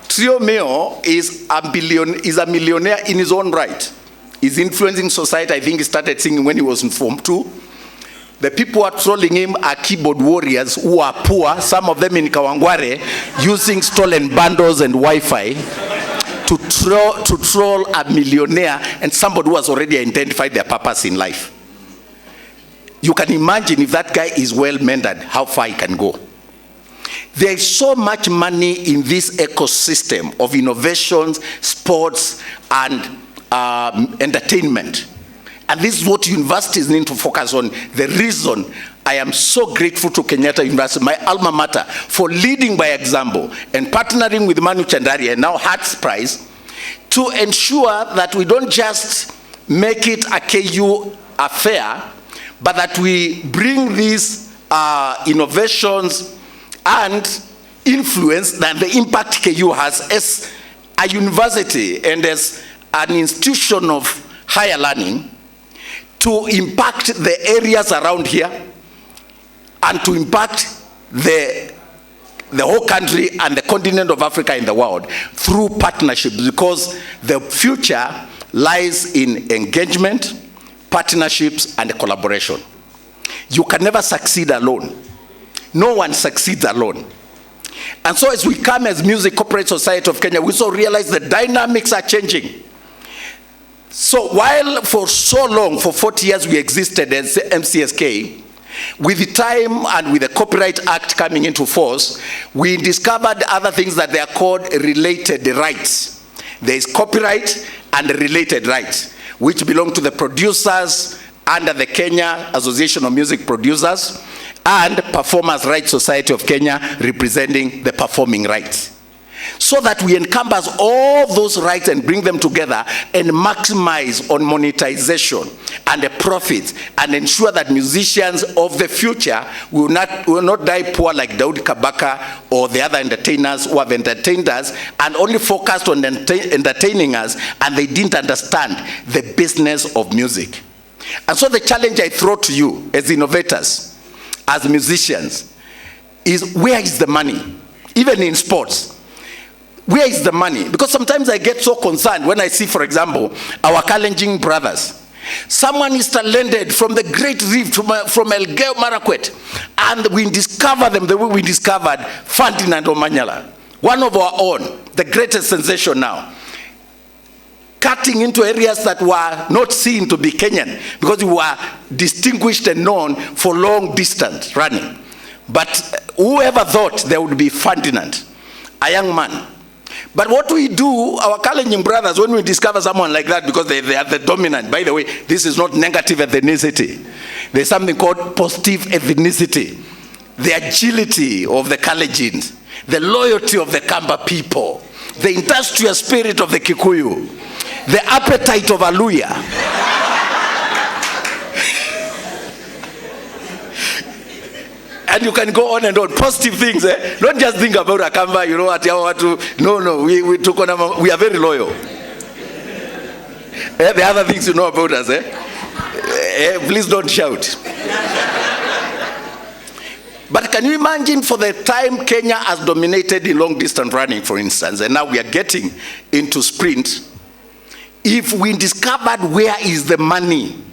Triomeo is a millionaire in his own right. He's influencing society. I think he started singing when he was in Form 2. The people who are trolling him are keyboard warriors who are poor, some of them in Kawangware, using stolen bundles and Wi-Fi to troll a millionaire and somebody who has already identified their purpose in life. You can imagine if that guy is well mentored, how far he can go. There is so much money in this ecosystem of innovations, sports, and entertainment. And this is what universities need to focus on. The reason I am so grateful to Kenyatta University, my alma mater, for leading by example and partnering with Manu Chandari and now Hearts Prize to ensure that we don't just make it a KU affair, but that we bring these innovations and influence that the impact KU has as a university and as an institution of higher learning to impact the areas around here and to impact the whole country and the continent of Africa and the world through partnerships, because the future lies in engagement, partnerships, and collaboration. You can never succeed alone. No one succeeds alone. And so as we come as Music Corporate Society of Kenya, we also realize the dynamics are changing. So while for so long, for 40 years we existed as MCSK, with the time and with the Copyright Act coming into force, we discovered other things that they are called related rights. There is copyright and related rights, which belong to the producers under the Kenya Association of Music Producers and Performers' Rights Society of Kenya, representing the performing rights. So that we encompass all those rights and bring them together and maximize on monetization and the profits and ensure that musicians of the future will not die poor like Daud Kabaka or the other entertainers who have entertained us and only focused on entertaining us, and they didn't understand the business of music. And so the challenge I throw to you as innovators, as musicians, is where is the money? Even in sports. Where is the money? Because sometimes I get so concerned when I see, for example, our Kalenjin brothers. Someone is talented from the Great Rift, from Elgeyo Marakwet, and we discover them the way we discovered Ferdinand Omanyala, one of our own, the greatest sensation now, cutting into areas that were not seen to be Kenyan, because we were distinguished and known for long distance running. But whoever thought there would be Ferdinand, a young man. But what we do, our Kalenjin brothers, when we discover someone like that, because they are the dominant, by the way, this is not negative ethnicity. There's something called positive ethnicity. The agility of the Kalenjins, the loyalty of the Kamba people, the industrial spirit of the Kikuyu, the appetite of Aluya. And you can go on and on. Positive things, eh? Don't just think about Akamba, you know what, no, we are very loyal. The other things you know about us, please don't shout. But can you imagine, for the time Kenya has dominated in long distance running, for instance, and now we are getting into sprint, if we discovered where is the money?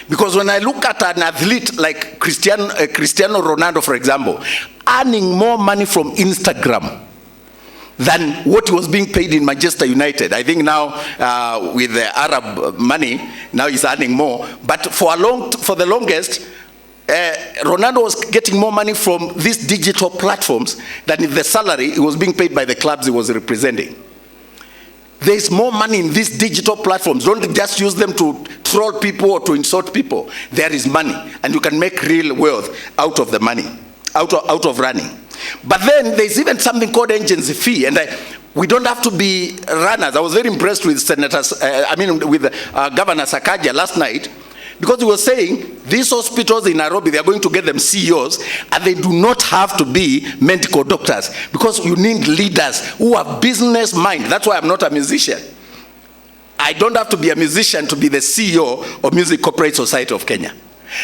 Because when I look at an athlete like Cristiano Ronaldo, for example, earning more money from Instagram than what was being paid in Manchester United. I think now with the Arab money, now he's earning more. But for the longest, Ronaldo was getting more money from these digital platforms than the salary he was being paid by the clubs he was representing. There's more money in these digital platforms. Don't just use them to troll people or to insult people. There is money, and you can make real wealth out of the money, out of running. But then there's even something called agency fee, and we don't have to be runners. I was very impressed with Governor Sakaja last night, because he was saying these hospitals in Nairobi, they are going to get them CEOs, and they do not have to be medical doctors, because you need leaders who have business mind. That's why I'm not a musician. I don't have to be a musician to be the CEO of Music Corporate Society of Kenya.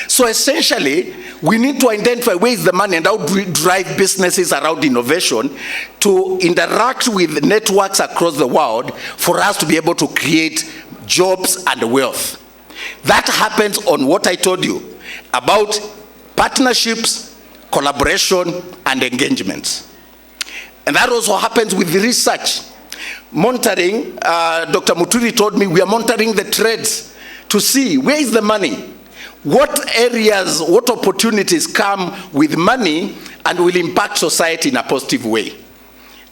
So essentially, we need to identify where is the money and how do we drive businesses around innovation to interact with networks across the world for us to be able to create jobs and wealth. That happens on what I told you about partnerships, collaboration, and engagements. And that also happens with research. Monitoring, Dr. Muturi told me we are monitoring the trades to see where is the money. What areas, what opportunities come with money and will impact society in a positive way?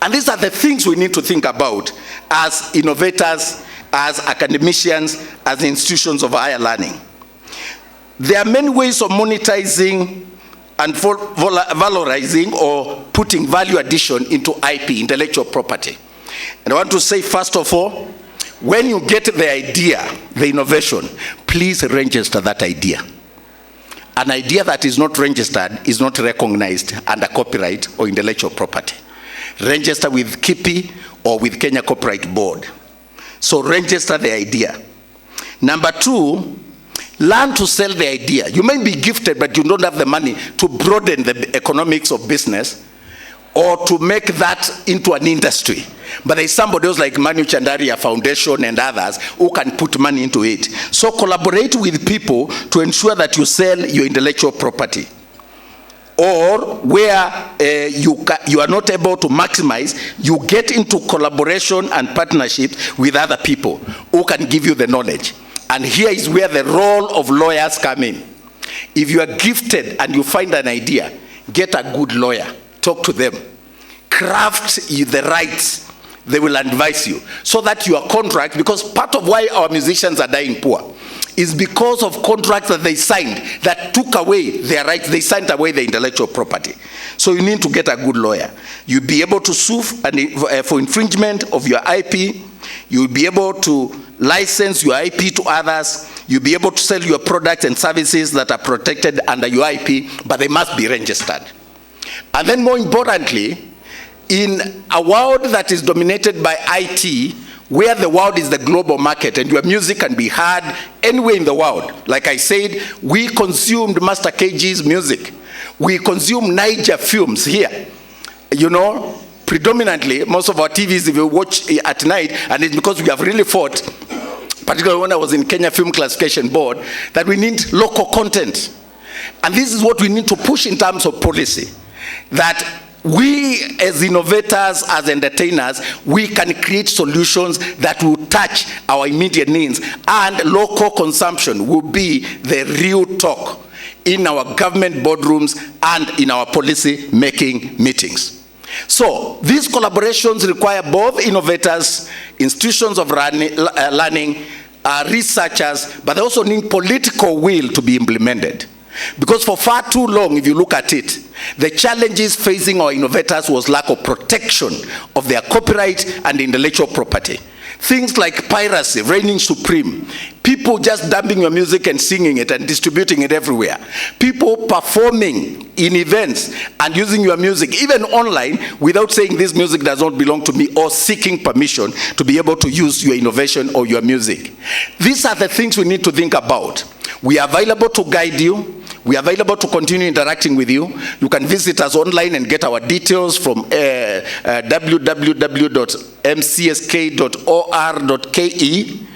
And these are the things we need to think about as innovators, as academicians, as institutions of higher learning. There are many ways of monetizing and valorizing or putting value addition into IP, intellectual property. And I want to say, first of all, when you get the idea, the innovation, please register that idea. An idea that is not registered is not recognized under copyright or intellectual property. Register with KIPI or with Kenya Copyright Board. So register the idea. Number two, learn to sell the idea. You may be gifted, but you don't have the money to broaden the economics of business or to make that into an industry. But there's somebody else like Manu Chandaria Foundation and others who can put money into it. So collaborate with people to ensure that you sell your intellectual property. Or where you are not able to maximize, you get into collaboration and partnership with other people who can give you the knowledge. And here is where the role of lawyers come in. If you are gifted and you find an idea, get a good lawyer. Talk to them. Craft the rights. They will advise you. So that your contract, because part of why our musicians are dying poor is because of contracts that they signed that took away their rights. They signed away their intellectual property. So you need to get a good lawyer. You'll be able to sue for infringement of your IP. You'll be able to license your IP to others. You'll be able to sell your products and services that are protected under your IP, but they must be registered. And then more importantly, in a world that is dominated by IT, where the world is the global market and your music can be heard anywhere in the world. Like I said, we consumed Master KG's music. We consume Niger films here. You know, predominantly, most of our TVs, if you watch at night, and it's because we have really fought, particularly when I was in Kenya Film Classification Board, that we need local content. And this is what we need to push in terms of policy. That we as innovators, as entertainers, we can create solutions that will touch our immediate needs, and local consumption will be the real talk in our government boardrooms and in our policy making meetings. So these collaborations require both innovators, institutions of learning, researchers, but they also need political will to be implemented. Because for far too long, if you look at it, the challenges facing our innovators was lack of protection of their copyright and intellectual property. Things like piracy reigning supreme. People just dumping your music and singing it and distributing it everywhere. People performing in events and using your music, even online, without saying this music does not belong to me, or seeking permission to be able to use your innovation or your music. These are the things we need to think about. We are available to guide you. We are available to continue interacting with you. You can visit us online and get our details from www.mcsk.or.ke.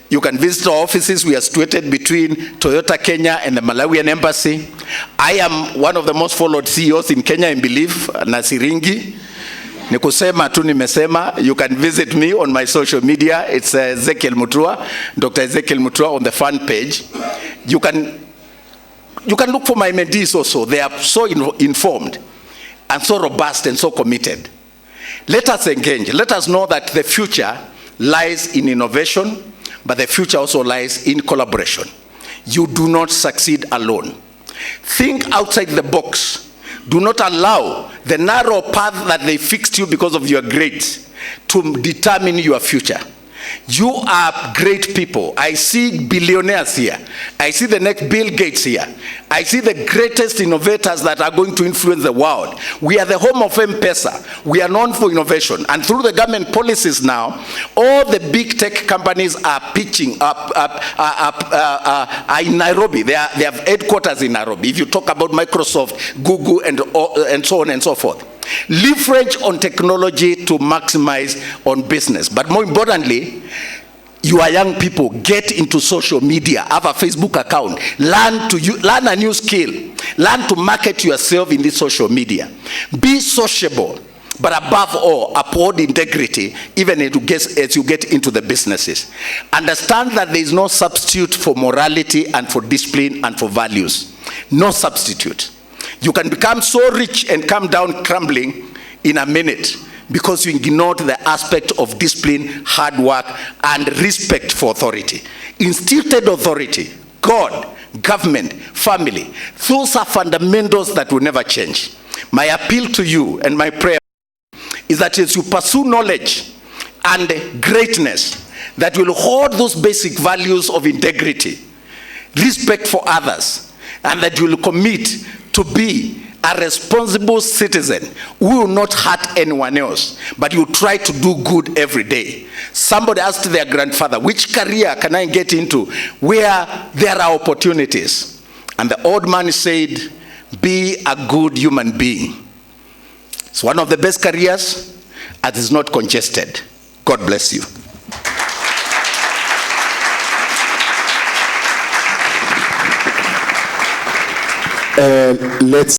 You can visit our offices. We are situated between Toyota Kenya and the Malawian Embassy. I am one of the most followed CEOs in Kenya, I believe, Nasiringi. Ni kusema tu nimesema. You can visit me on my social media. It's Ezekiel Mutua, Dr. Ezekiel Mutua on the fan page. You can look for my mentees also. They are so informed and so robust and so committed. Let us engage. Let us know that the future lies in innovation, but the future also lies in collaboration. You do not succeed alone. Think outside the box. Do not allow the narrow path that they fixed you because of your grades to determine your future. You are great people. I see billionaires here. I see the next Bill Gates here. I see the greatest innovators that are going to influence the world. We are the home of M-Pesa. We are known for innovation. And through the government policies now, all the big tech companies are pitching up in Nairobi. They have headquarters in Nairobi. If you talk about Microsoft, Google, and so on and so forth. Leverage on technology to maximize on business. But more importantly, you are young people, get into social media, have a Facebook account, learn a new skill, learn to market yourself in this social media. Be sociable, but above all, uphold integrity, even as you get into the businesses. Understand that there is no substitute for morality and for discipline and for values. No substitute. You can become so rich and come down crumbling in a minute because you ignored the aspect of discipline, hard work, and respect for authority. Instituted authority, God, government, family, those are fundamentals that will never change. My appeal to you and my prayer is that as you pursue knowledge and greatness, that will hold those basic values of integrity, respect for others, and that you will commit to be a responsible citizen who will not hurt anyone else, but you try to do good every day. Somebody asked their grandfather, which career can I get into where there are opportunities? And the old man said, be a good human being. It's one of the best careers and is not congested. God bless you. Let's